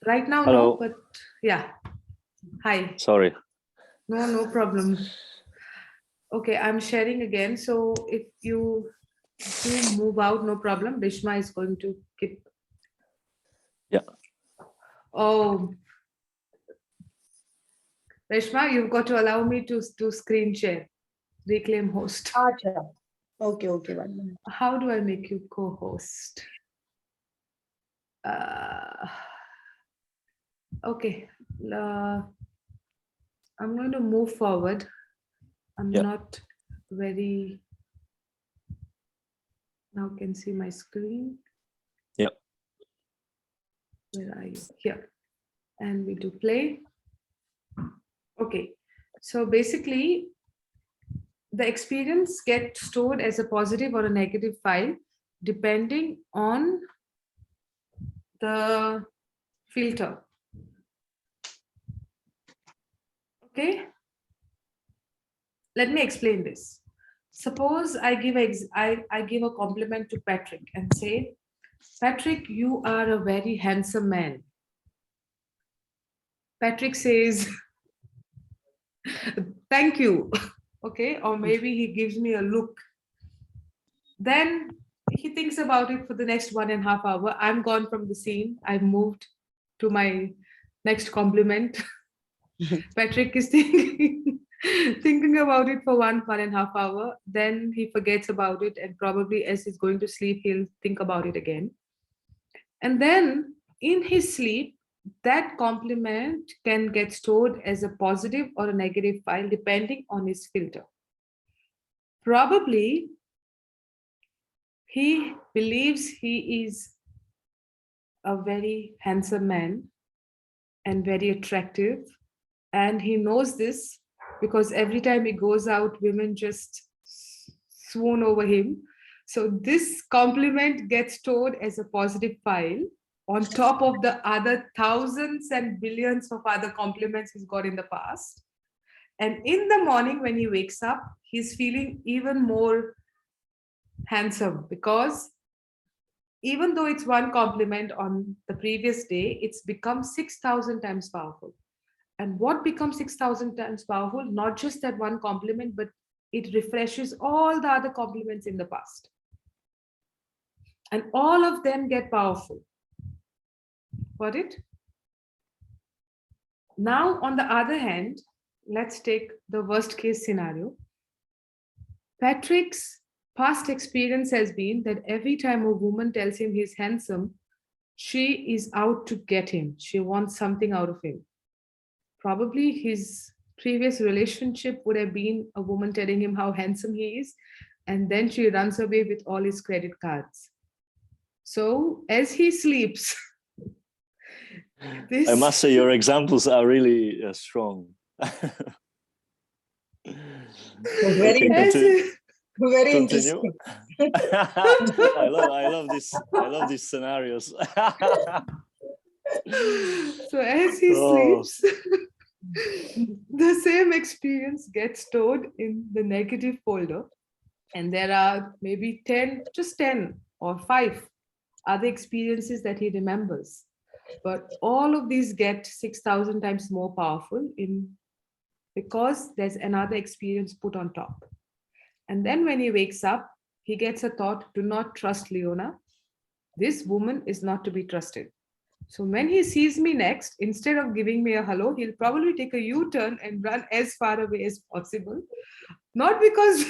right now, hello. no, but yeah. Hi. Sorry. No problem. Okay, I'm sharing again. So if you move out, no problem. Rishma is going to keep. Yeah. Oh, Rishma, you've got to allow me to screen share. Reclaim host. Acha. Okay, okay. 1 minute. How do I make you co-host? Okay. I'm going to move forward. I'm not very. Now can see my screen. Yep. Where are you? Here. And we do play. Okay. So basically, the experience gets stored as a positive or a negative file depending on the filter. Okay. Let me explain this. Suppose I give a compliment to Patrick and say, Patrick, you are a very handsome man. Patrick says, thank you. Okay. Or maybe he gives me a look. Then he thinks about it for the next 1.5 hours. I'm gone from the scene. I've moved to my next compliment. Patrick is thinking about it for 1.5 hours. Then he forgets about it, and probably as he's going to sleep, he'll think about it again. And then in his sleep, that compliment can get stored as a positive or a negative file depending on his filter. Probably he believes he is a very handsome man and very attractive. And he knows this because every time he goes out, women just swoon over him. So this compliment gets stored as a positive file on top of the other thousands and billions of other compliments he's got in the past. And in the morning when he wakes up, he's feeling even more handsome because even though it's one compliment on the previous day, it's become 6,000 times powerful. And what becomes 6,000 times powerful? Not just that one compliment, but it refreshes all the other compliments in the past. And all of them get powerful. Got it? Now, on the other hand, let's take the worst case scenario. Patrick's past experience has been that every time a woman tells him he's handsome, she is out to get him. She wants something out of him. Probably his previous relationship would have been a woman telling him how handsome he is, and then she runs away with all his credit cards. So as he sleeps, I must say your examples are really strong. Very interesting. I love these scenarios. So as he sleeps, the same experience gets stored in the negative folder, and there are maybe 10 or 5 other experiences that he remembers, but all of these get 6,000 times more powerful because there's another experience put on top. And then when he wakes up, he gets a thought, do not trust Leona. This woman is not to be trusted. So when he sees me next, instead of giving me a hello, he'll probably take a U-turn and run as far away as possible. Not because,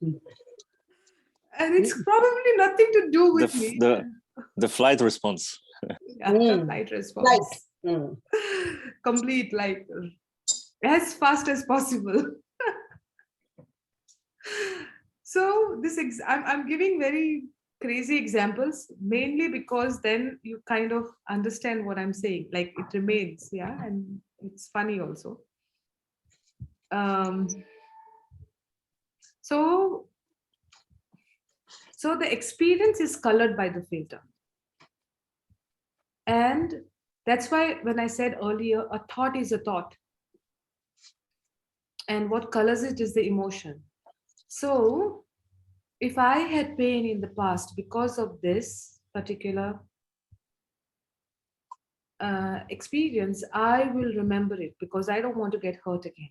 and it's probably nothing to do The, with f- me. the flight response. Yeah, the flight response. Complete, like as fast as possible. So I'm giving very crazy examples, mainly because then you kind of understand what I'm saying. Like it remains, yeah, and it's funny also. Um, so so the experience is colored by the filter, and that's why when I said earlier, a thought is a thought, and what colors it is the emotion. So if I had pain in the past because of this particular experience, I will remember it because I don't want to get hurt again.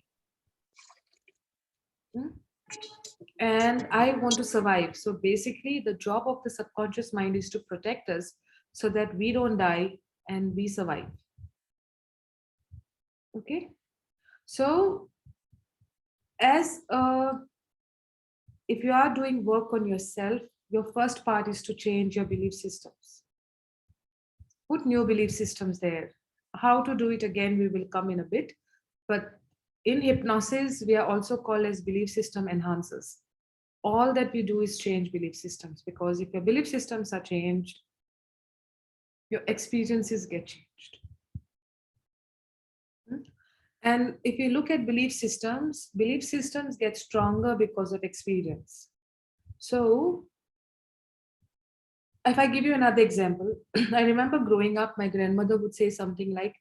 Hmm? And I want to survive. So basically, the job of the subconscious mind is to protect us so that we don't die and we survive. Okay. So, as if you are doing work on yourself, your first part is to change your belief systems. Put new belief systems there. How to do it again, we will come in a bit. But in hypnosis, we are also called as belief system enhancers. All that we do is change belief systems, because if your belief systems are changed, your experiences get changed. And if you look at belief systems get stronger because of experience. So if I give you another example, I remember growing up, my grandmother would say something like,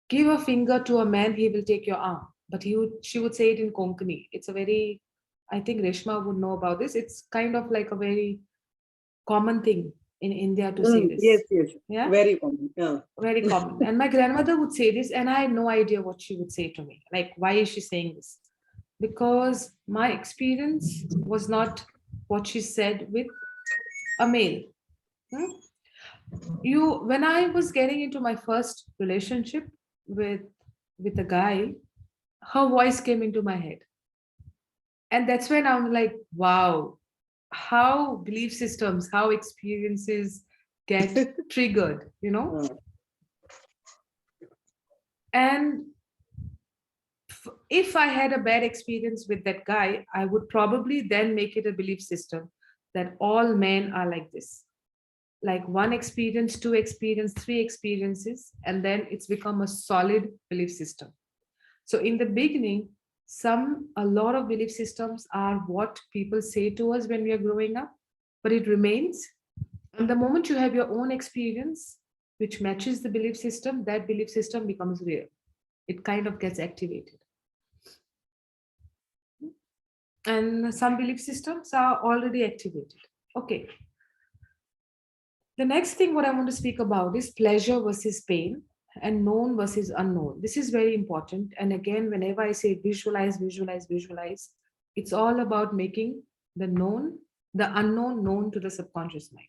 give a finger to a man, he will take your arm. But she would say it in Konkani. It's a very, I think Reshma would know about this. It's kind of like a very common thing in India to say this. Yes. Yeah. Very common. Yeah. Very common. And my grandmother would say this, and I had no idea what she would say to me. Like, why is she saying this? Because my experience was not what she said with a male. When I was getting into my first relationship with a guy, her voice came into my head. And that's when I'm like, wow, how belief systems, how experiences get triggered, And if I had a bad experience with that guy, I would probably then make it a belief system that all men are like this. Like one experience, two experience, three experiences, and then it's become a solid belief system. So in the beginning, a lot of belief systems are what people say to us when we are growing up, but it remains. And the moment you have your own experience, which matches the belief system, that belief system becomes real. It kind of gets activated. And some belief systems are already activated. Okay. The next thing what I want to speak about is pleasure versus pain and known versus unknown. This is very important. And again, whenever I say visualize, it's all about making the unknown known to the subconscious mind.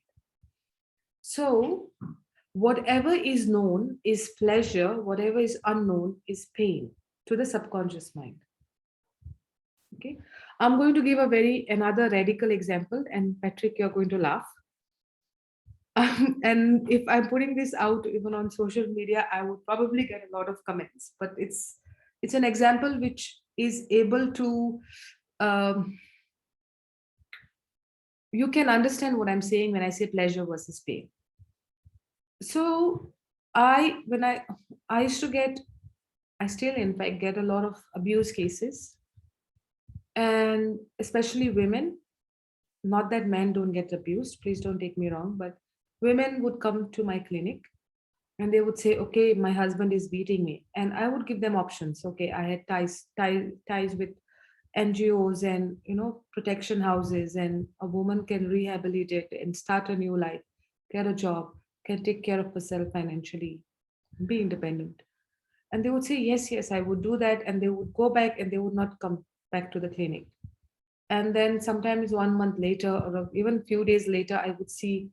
So whatever is known is pleasure, whatever is unknown is pain to the subconscious mind. Okay. I'm going to give another radical example, and Patrick, you're going to laugh. And if I'm putting this out even on social media, I would probably get a lot of comments. But it's an example which is able to you can understand what I'm saying when I say pleasure versus pain. So I used to get, I still in fact get a lot of abuse cases, and especially women. Not that men don't get abused, please don't take me wrong, but women would come to my clinic and they would say, okay, my husband is beating me. And I would give them options. Okay, I had ties with NGOs and, protection houses, and a woman can rehabilitate and start a new life, get a job, can take care of herself financially, be independent. And they would say, yes, I would do that. And they would go back and they would not come back to the clinic. And then sometimes 1 month later, or even few days later, I would see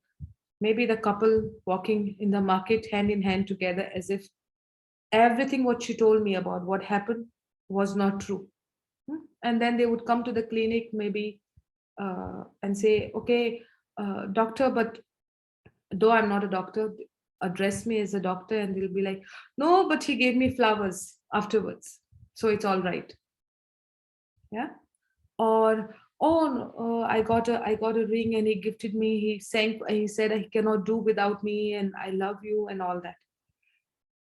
maybe the couple walking in the market hand in hand together, as if everything what she told me about what happened was not true. And then they would come to the clinic maybe and say, okay, doctor, but though I'm not a doctor, address me as a doctor. And they'll be like, no, but he gave me flowers afterwards, so it's all right. Yeah. Or, oh no, I got a ring and he gifted me, he said he cannot do without me and I love you and all that.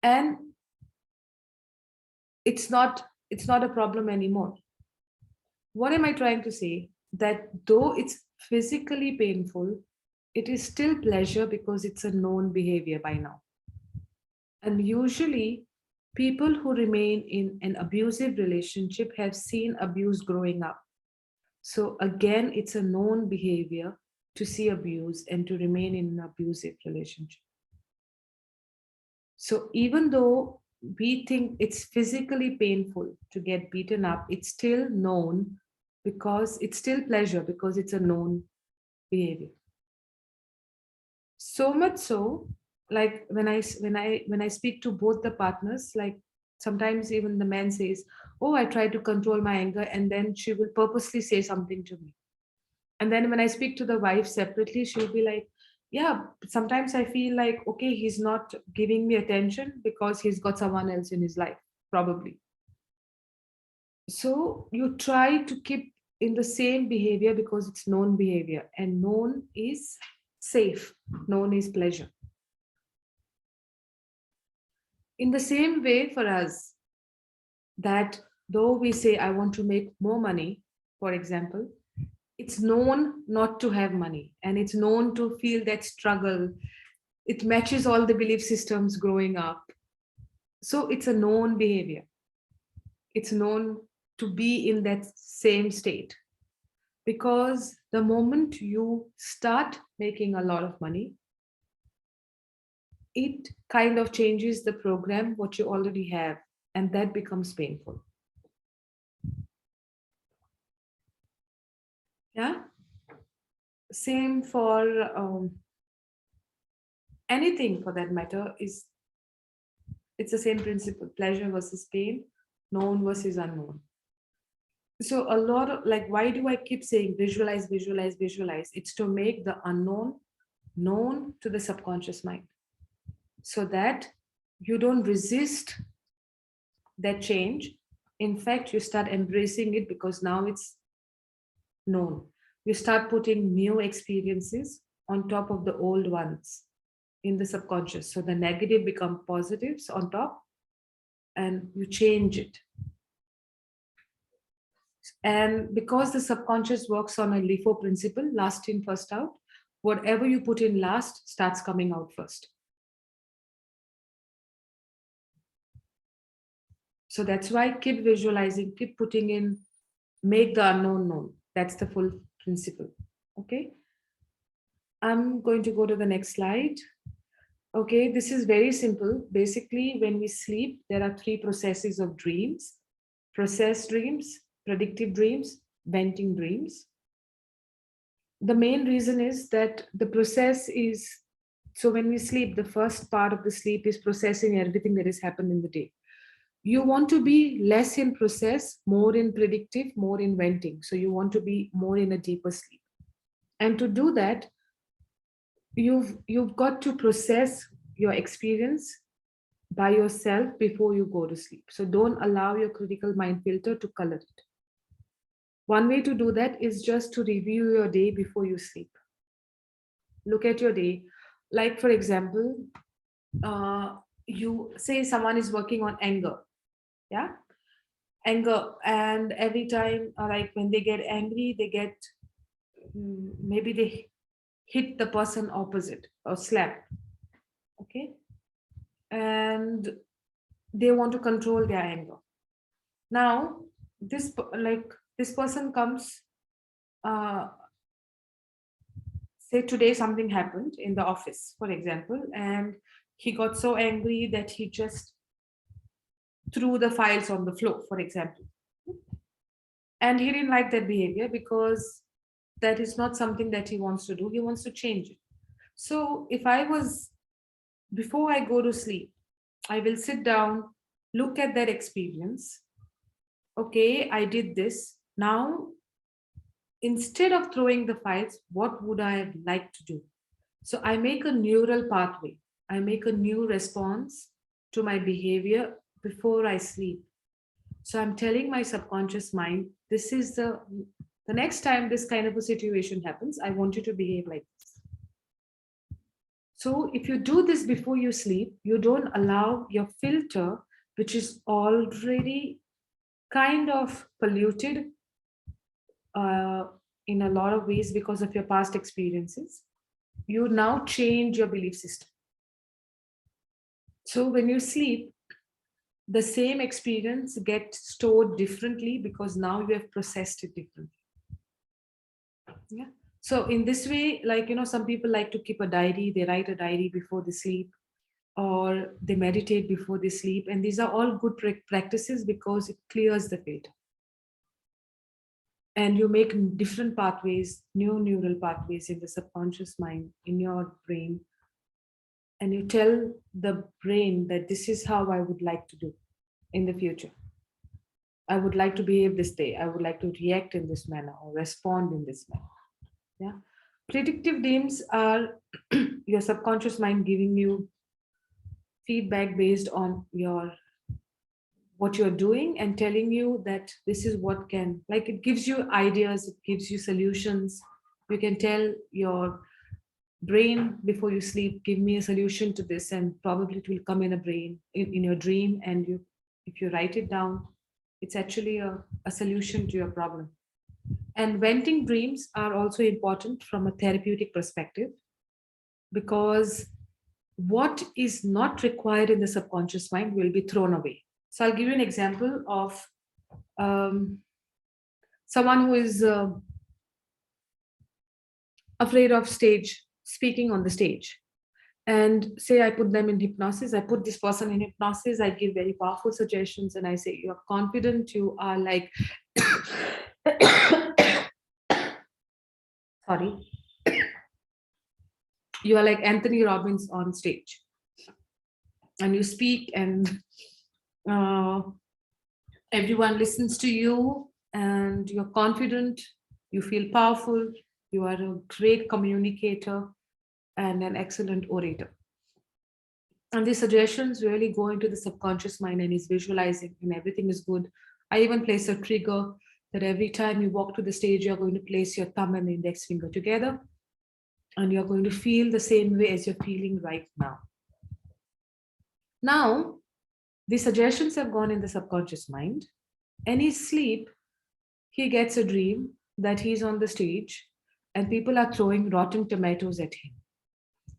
And it's not a problem anymore. What am I trying to say? That though it's physically painful, it is still pleasure because it's a known behavior by now. And usually, people who remain in an abusive relationship have seen abuse growing up. So, again, it's a known behavior to see abuse and to remain in an abusive relationship. So, even though we think it's physically painful to get beaten up, it's still known because it's still pleasure because it's a known behavior. So much so, like when I speak to both the partners, like sometimes even the man says, oh, I try to control my anger, and then she will purposely say something to me. And then when I speak to the wife separately, she'll be like, yeah, sometimes I feel like, okay, he's not giving me attention because he's got someone else in his life, probably. So you try to keep in the same behavior because it's known behavior, and known is safe, known is pleasure. In the same way, for us, that though we say, I want to make more money, for example, it's known not to have money and it's known to feel that struggle. It matches all the belief systems growing up. So it's a known behavior. It's known to be in that same state. Because the moment you start making a lot of money, it kind of changes the program what you already have, and that becomes painful. Yeah. Same for anything for that matter. Is It's the same principle: pleasure versus pain, known versus unknown. So a lot of, like, why do I keep saying visualize, visualize, visualize? It's to make the unknown known to the subconscious mind, so that you don't resist that change. In fact, you start embracing it because now it's known. You start putting new experiences on top of the old ones in the subconscious. So the negative become positives on top, and you change it. And because the subconscious works on a LIFO principle, last in, first out, whatever you put in last starts coming out first. So that's why keep visualizing, keep putting in, make the unknown known. That's the full principle. Okay. I'm going to go to the next slide. Okay, this is very simple. Basically, when we sleep, there are three processes of dreams: process dreams, predictive dreams, venting dreams. The main reason is that the process is, so when we sleep, the first part of the sleep is processing everything that has happened in the day. You want to be less in process, more in predictive, more in venting. So you want to be more in a deeper sleep. And to do that, you've got to process your experience by yourself before you go to sleep. So don't allow your critical mind filter to color it. One way to do that is just to review your day before you sleep. Look at your day. Like, for example, you say someone is working on anger. Yeah. Anger. And every time, like when they get angry, they get, maybe they hit the person opposite or slap. Okay. And they want to control their anger. Now, this person comes, say today something happened in the office, for example, and he got so angry that he just threw the files on the floor, for example. And he didn't like that behavior because that is not something that he wants to do. He wants to change it. So before I go to sleep, I will sit down, look at that experience. Okay, I did this. Now, instead of throwing the files, what would I have liked to do? So I make a neural pathway. I make a new response to my behavior before I sleep. So I'm telling my subconscious mind, this is the next time this kind of a situation happens, I want you to behave like this. So if you do this before you sleep, you don't allow your filter, which is already kind of polluted uh, in a lot of ways because of your past experiences, you now change your belief system. So when you sleep, the same experience gets stored differently because now you have processed it differently. Yeah. So in this way, like, some people like to keep a diary, they write a diary before they sleep, or they meditate before they sleep. And these are all good practices because it clears the filter. And you make different pathways, new neural pathways in the subconscious mind, in your brain. And you tell the brain that this is how I would like to do in the future. I would like to behave this day. I would like to react in this manner or respond in this manner. Yeah. Predictive dreams are your subconscious mind giving you feedback based on what you're doing and telling you that this is what can, like, it gives you ideas, it gives you solutions. You can tell your brain before you sleep, give me a solution to this, and probably it will come in a brain in your dream. And if you write it down, it's actually a solution to your problem. And venting dreams are also important from a therapeutic perspective because what is not required in the subconscious mind will be thrown away. So I'll give you an example of um, someone who is afraid of speaking on the stage. And say I put them in hypnosis, I put this person in hypnosis, I give very powerful suggestions, and I say, you're confident, you are like, sorry, you are like Anthony Robbins on stage. And you speak, and uh, everyone listens to you, and you're confident, you feel powerful, you are a great communicator and an excellent orator. And these suggestions really go into the subconscious mind, and he's visualizing, and everything is good. I even place a trigger that every time you walk to the stage, you're going to place your thumb and the index finger together, and you're going to feel the same way as you're feeling right now. Now, the suggestions have gone in the subconscious mind. Any sleep, he gets a dream that he's on the stage and people are throwing rotten tomatoes at him.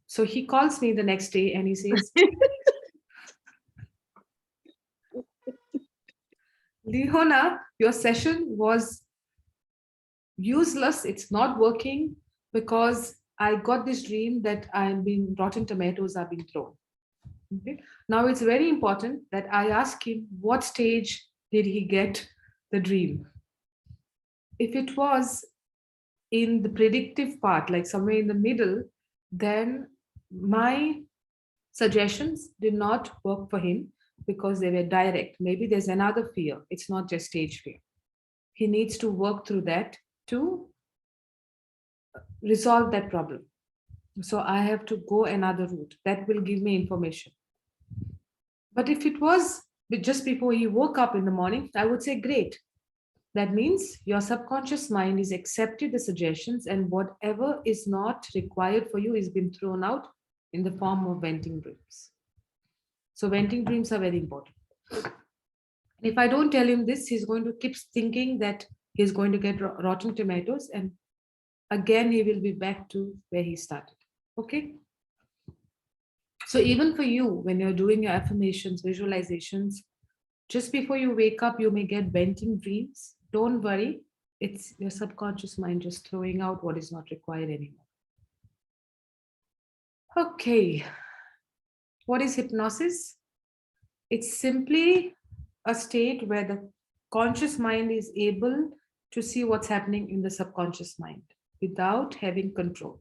So he calls me the next day and he says, Leona, your session was useless. It's not working because I got this dream that rotten tomatoes are being thrown. Okay. Now it's very important that I ask him what stage did he get the dream. If it was in the predictive part, like somewhere in the middle, then my suggestions did not work for him because they were direct. Maybe there's another fear. It's not just stage fear. He needs to work through that to resolve that problem. So I have to go another route that will give me information. But if it was just before he woke up in the morning, I would say, great. That means your subconscious mind is accepted the suggestions, and whatever is not required for you is been thrown out in the form of venting dreams. So venting dreams are very important. If I don't tell him this, he's going to keep thinking that he's going to get rotten tomatoes, and again he will be back to where he started. Okay. So even for you, when you're doing your affirmations, visualizations, just before you wake up, you may get venting dreams. Don't worry. It's your subconscious mind just throwing out what is not required anymore. Okay. What is hypnosis? It's simply a state where the conscious mind is able to see what's happening in the subconscious mind without having control.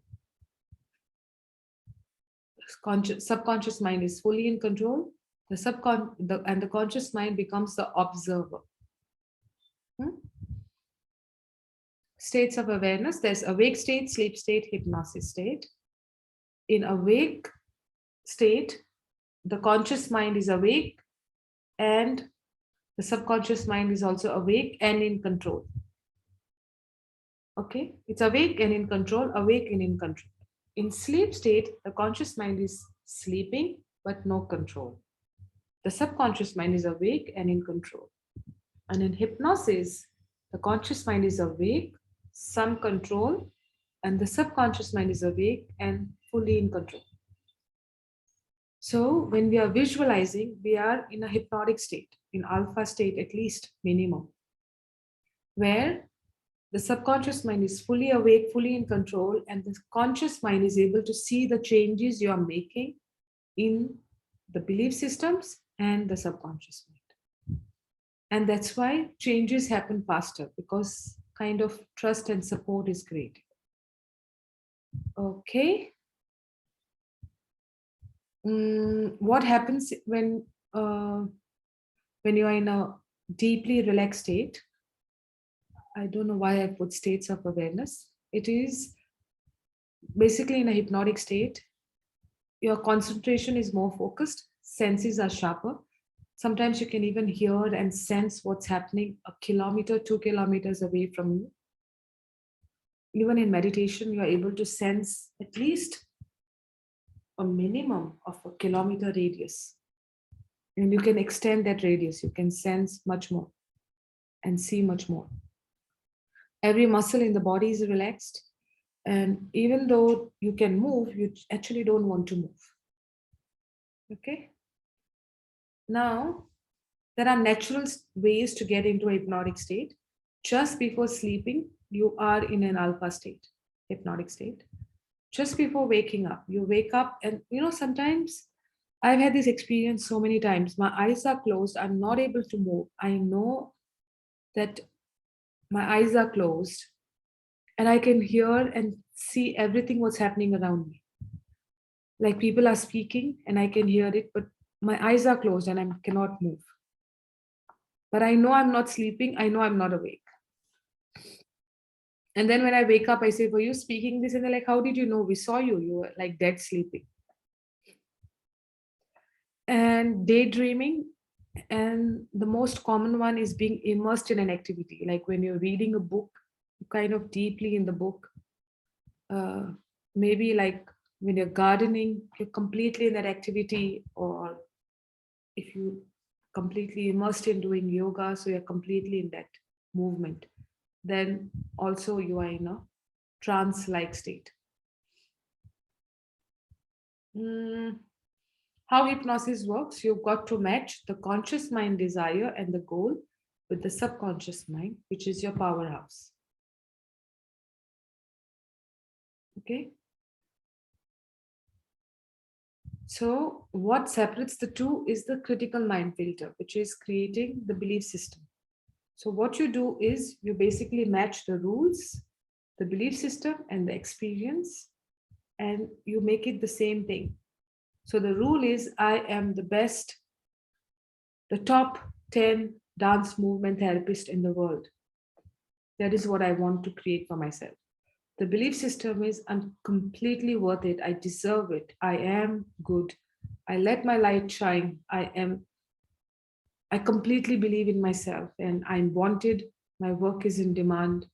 subconscious mind is fully in control, the conscious mind becomes the observer. States of awareness, there's awake state, sleep state, hypnosis state. In awake state, the conscious mind is awake and the subconscious mind is also awake and in control. Okay, it's awake and in control, awake and in control. In sleep state, the conscious mind is sleeping but no control. The subconscious mind is awake and in control. And in hypnosis, the conscious mind is awake, some control, and the subconscious mind is awake and fully in control. So when we are visualizing, we are in a hypnotic state, in alpha state at least, minimum, where the subconscious mind is fully awake, fully in control, and the conscious mind is able to see the changes you are making in the belief systems and the subconscious mind. And that's why changes happen faster, because kind of trust and support is created. Okay. What happens when you are in a deeply relaxed state? I don't know why I put states of awareness. It is basically in a hypnotic state. Your concentration is more focused, senses are sharper. Sometimes you can even hear and sense what's happening a kilometer, 2 kilometers away from you. Even in meditation, you're able to sense at least a minimum of a kilometer radius. And you can extend that radius. You can sense much more and see much more. Every muscle in the body is relaxed. And even though you can move, you actually don't want to move. Okay. Now, there are natural ways to get into a hypnotic state. Just before sleeping, you are in an alpha state, hypnotic state. Just before waking up, you wake up and, sometimes I've had this experience so many times. My eyes are closed. I'm not able to move. I know that my eyes are closed and I can hear and see everything what's happening around me. Like people are speaking and I can hear it, but my eyes are closed and I cannot move. But I know I'm not sleeping. I know I'm not awake. And then when I wake up, I say, were you speaking this? And they're like, how did you know? We saw you. You were like dead sleeping. And daydreaming. And the most common one is being immersed in an activity. Like when you're reading a book, kind of deeply in the book. Maybe like when you're gardening, you're completely in that activity. Or if you completely immersed in doing yoga, so you're completely in that movement. Then also you are in a trance-like state. How hypnosis works, you've got to match the conscious mind desire and the goal with the subconscious mind, which is your powerhouse. Okay. So what separates the two is the critical mind filter, which is creating the belief system. So what you do is you basically match the rules, the belief system, and the experience, and you make it the same thing. So the rule is I am the best, the top 10 dance movement therapist in the world. That is what I want to create for myself. The belief system is I'm completely worth it. I deserve it. I am good. I let my light shine. I completely believe in myself and I'm wanted. My work is in demand.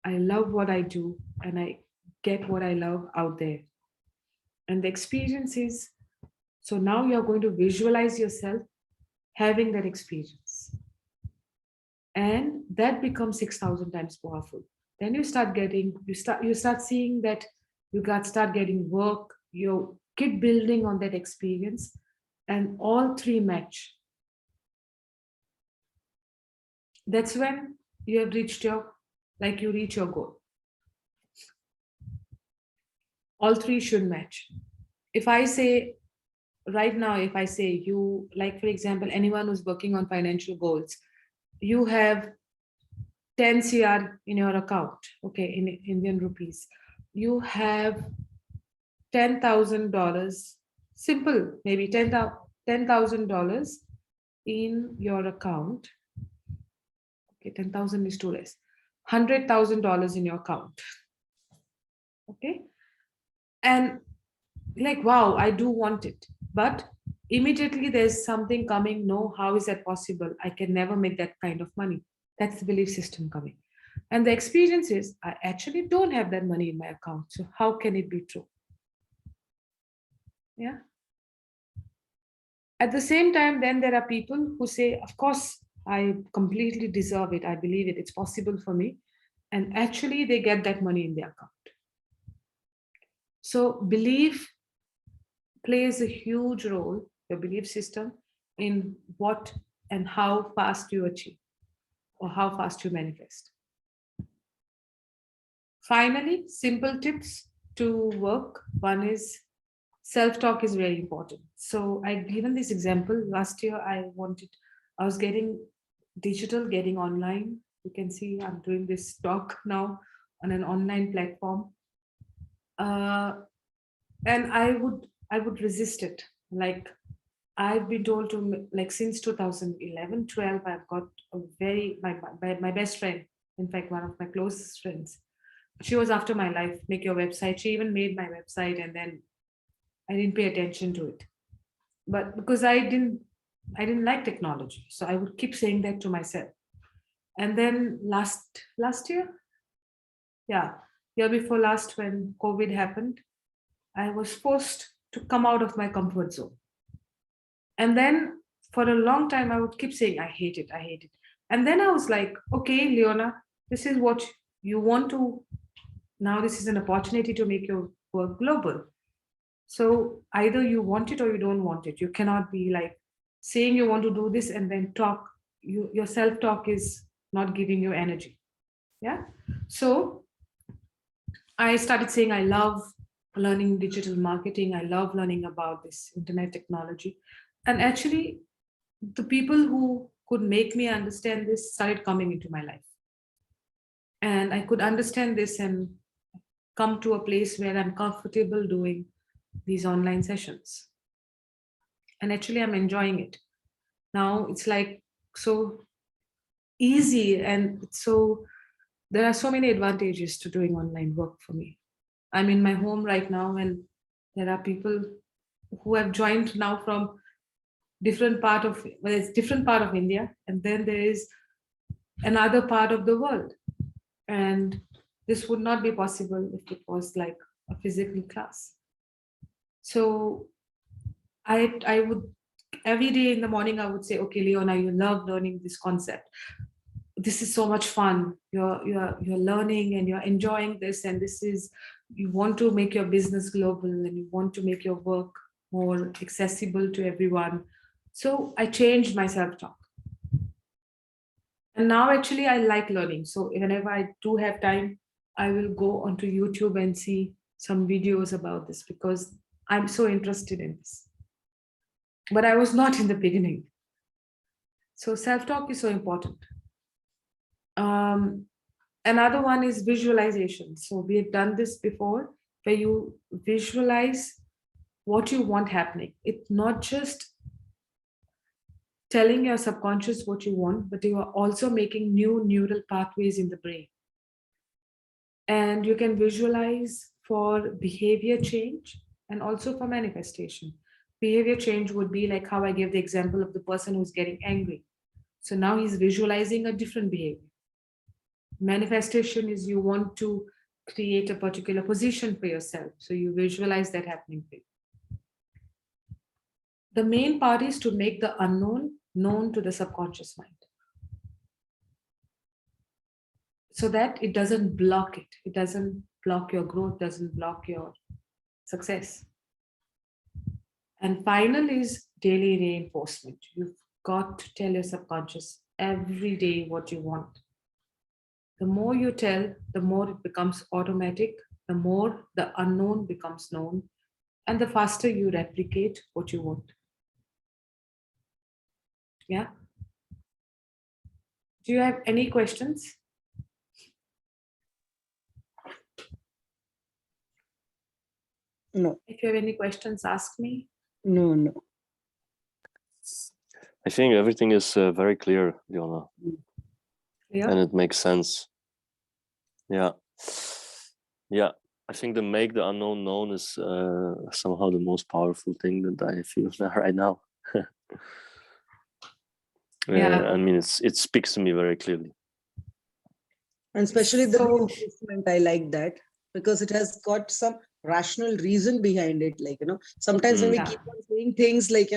I love what I do and I get what I love out there. And the experience is, so now you're going to visualize yourself having that experience. And that becomes 6,000 times powerful. Then you start seeing that you start getting work, you keep building on that experience, and all three match. That's when you have reached you reach your goal. All three should match. If I say right now, if I say you, like for example, anyone who's working on financial goals, you have 10 CR in your account, okay, in Indian rupees. You have $10,000 simple, maybe $10,000 in your account. Okay, 10,000 is too less. $100,000 in your account. Okay. And like, wow, I do want it. But immediately there's something coming. No, how is that possible? I can never make that kind of money. That's the belief system coming. And the experience is, I actually don't have that money in my account. So how can it be true? Yeah. At the same time, then there are people who say, of course, I completely deserve it. I believe it. It's possible for me. And actually, they get that money in their account. So belief plays a huge role, your belief system, in what and how fast you achieve or how fast you manifest. Finally, simple tips to work. One is self-talk is very important. So I've given this example. Last year, I was getting digital, getting online. You can see I'm doing this talk now on an online platform. And I would resist it. Like I've been told to, like, since 2011, 12, I've got a my best friend, in fact, one of my closest friends. She was after my life, make your website. She even made my website, and then I didn't pay attention to it. But because I didn't like technology. So I would keep saying that to myself. And then last year, yeah, year before last, when COVID happened, I was forced to come out of my comfort zone. And then for a long time, I would keep saying, I hate it, I hate it. And then I was like, okay, Leona, this is what you want to, now this is an opportunity to make your work global. So either you want it or you don't want it. You cannot be like saying you want to do this and then talk, your self-talk is not giving you energy. Yeah. So I started saying, I love learning digital marketing. I love learning about this internet technology. And actually, the people who could make me understand this started coming into my life. And I could understand this and come to a place where I'm comfortable doing these online sessions. And actually, I'm enjoying it. Now it's like so easy, and so there are so many advantages to doing online work for me. I'm in my home right now, and there are people who have joined now from different part of, well, it's different part of India, and then there is another part of the world. And this would not be possible if it was like a physical class. So I would, every day in the morning, I would say, okay, Leona, you love learning this concept. This is so much fun. You're learning and you're enjoying this, and this is, you want to make your business global and you want to make your work more accessible to everyone. So I changed my self-talk. And now actually I like learning. So whenever I do have time, I will go onto YouTube and see some videos about this because I'm so interested in this. But I was not in the beginning. So self-talk is so important. Another one is visualization. So we have done this before, where you visualize what you want happening. It's not just telling your subconscious what you want, but you are also making new neural pathways in the brain. And you can visualize for behavior change and also for manifestation. Behavior change would be like how I gave the example of the person who's getting angry. So now he's visualizing a different behavior. Manifestation is you want to create a particular position for yourself. So you visualize that happening for you. The main part is to make the unknown known to the subconscious mind, so that it doesn't block it. It doesn't block your growth, doesn't block your success. And final is daily reinforcement. You've got to tell your subconscious every day what you want. The more you tell, the more it becomes automatic, the more the unknown becomes known, and the faster you replicate what you want. Yeah. Do you have any questions? No. If you have any questions, ask me. No, no. I think everything is very clear, Leona, Yeah. and it makes sense. Yeah. Yeah. I think the make the unknown known is somehow the most powerful thing that I feel right now. Yeah. I mean, it speaks to me very clearly. And especially the So replacement, I like that because it has got some rational reason behind it. Like, sometimes when we yeah. keep on saying things like,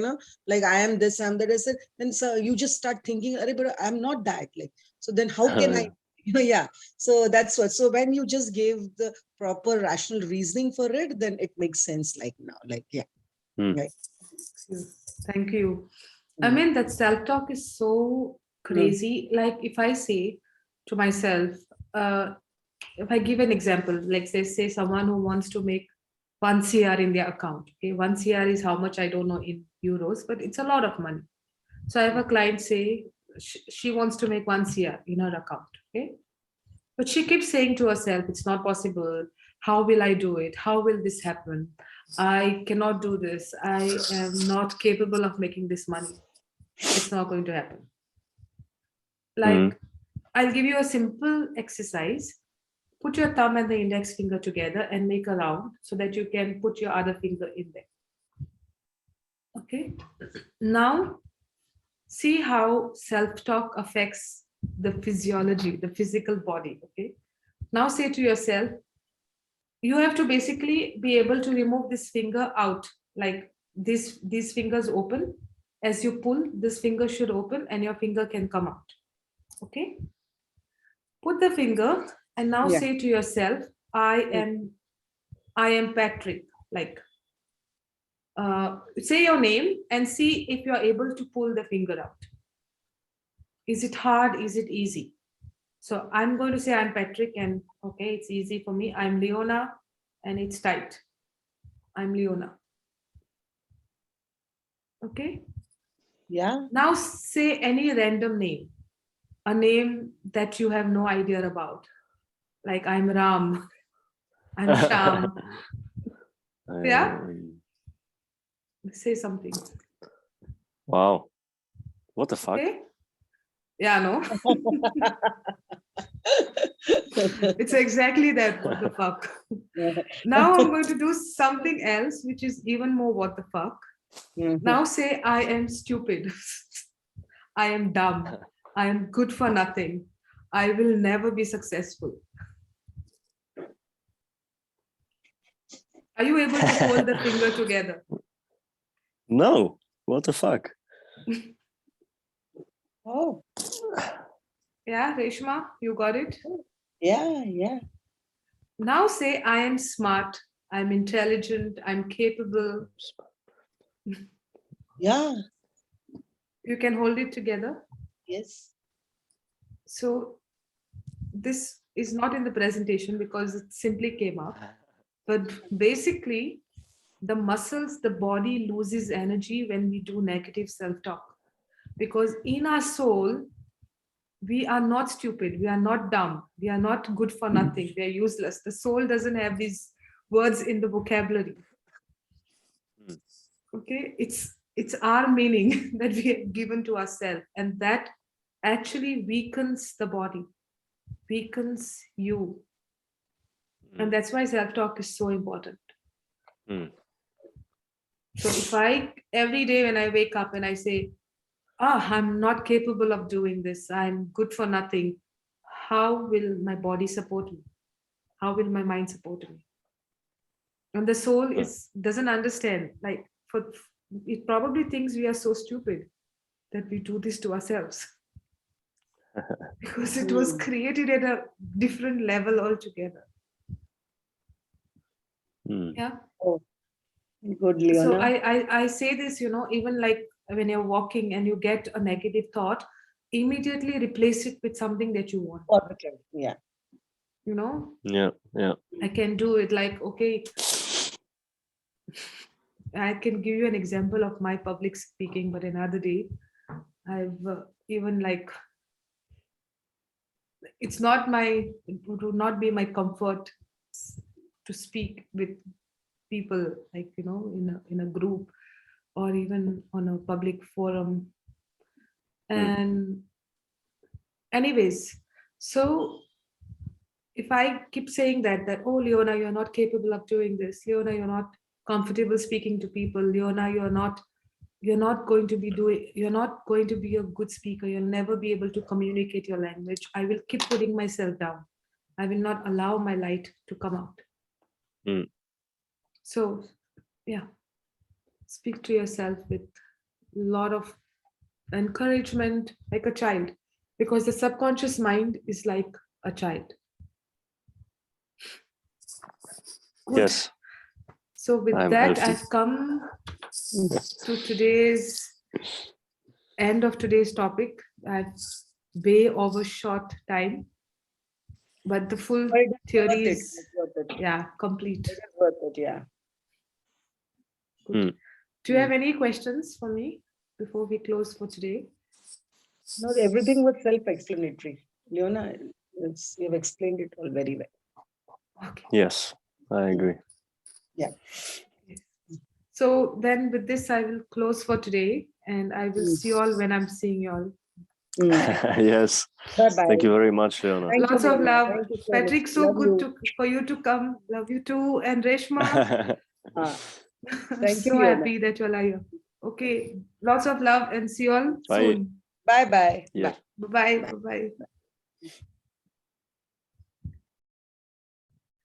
like I am this, I'm that, I said, then so you just start thinking, "Arey, but I'm not that. Like, so then how can I, yeah. So that's what. So when you just gave the proper rational reasoning for it, then it makes sense. Like now, like, yeah. Hmm. Right. Thank you. I Mm. mean, that self-talk is so crazy. Like if I say to myself, uh, if I give an example, like say someone who wants to make 1 CR in their account. Okay, 1 CR is how much I don't know in euros, but it's a lot of money. So I have a client say she wants to make 1 CR in her account. Okay, but she keeps saying to herself, it's not possible. How will I do it? How will this happen? I cannot do this. I am not capable of making this money. It's not going to happen. Like, I'll give you a simple exercise. Put your thumb and the index finger together and make a round so that you can put your other finger in there. Okay. Now, see how self talk affects the physiology, the physical body. Okay. Now, say to yourself, you have to basically be able to remove this finger out, like these fingers open. As you pull, this finger should open and your finger can come out. Okay. Put the finger and now Yeah. say to yourself, I am Patrick. Like, say your name and see if you're able to pull the finger out. Is it hard? Is it easy? So I'm going to say I'm Patrick, and okay, it's easy for me. I'm Leona, and it's tight. I'm Leona. Okay. Yeah. Now say any random name, a name that you have no idea about. Like I'm Ram, I'm Sham. Yeah. Say something. Wow. What the fuck? Okay. Yeah, no. It's exactly that. What the fuck? Now I'm going to do something else, which is even more what the fuck. Now say I am stupid. I am dumb. I am good for nothing. I will never be successful. Are you able to hold the finger together? No. What the fuck? Oh, Yeah, Reshma, you got it? yeah, yeah. Now say I am smart. I'm intelligent. I'm capable. Yeah. You can hold it together. Yes. So this is not in the presentation because it simply came up. But basically, the muscles, the body loses energy when we do negative self-talk. Because in our soul, we are not stupid, we are not dumb, we are not good for nothing, we are useless. The soul doesn't have these words in the vocabulary. Okay, it's our meaning that we have given to ourselves, and that actually weakens the body, weakens you. And that's why self-talk is so important. So if I every day when I wake up and I say, I'm not capable of doing this, I'm good for nothing, how will my body support me? How will my mind support me? And the soul is doesn't understand. Like for it probably thinks we are so stupid that we do this to ourselves. Because it was created at a different level altogether. Yeah. Oh, good, So Leona. I say this, even like when you're walking and you get a negative thought, immediately replace it with something that you want. Positive. Yeah. Yeah. I can do it. Like, okay, I can give you an example of my public speaking, but another day, I've even like, it's not my, it would not be my comfort to speak with people, like, in a group. or even on a public forum. And anyways, so if I keep saying that, oh, Leona, you're not capable of doing this. Leona, you're not comfortable speaking to people. Leona, you're not going to be a good speaker. You'll never be able to communicate your language. I will keep putting myself down. I will not allow my light to come out. So, yeah, speak to yourself with a lot of encouragement, like a child, because the subconscious mind is like a child. Good. Yes. So with I'm that, healthy. I've come to today's end of today's topic. I've way overshot time, but the full But it is theory worth it. is, It's worth it. yeah, complete. It is worth it, yeah. Good. Do you have any questions for me before we close for today? No, everything was self-explanatory. Leona, you've explained it all very well. Okay. Yes, I agree. Yeah. So then with this, I will close for today, and I will see you all when I'm seeing you all. Yes. Bye-bye. Thank you very much, Leona. Thank Lots you, of Leona. love. Thank you so Patrick, much. so Love good you. for you to come. Love you too. And Reshma, Thank you, so Leona. happy that you all are here. Okay, lots of love and see you all Bye. soon. Bye-bye. Yeah. Bye. Bye-bye. Bye-bye.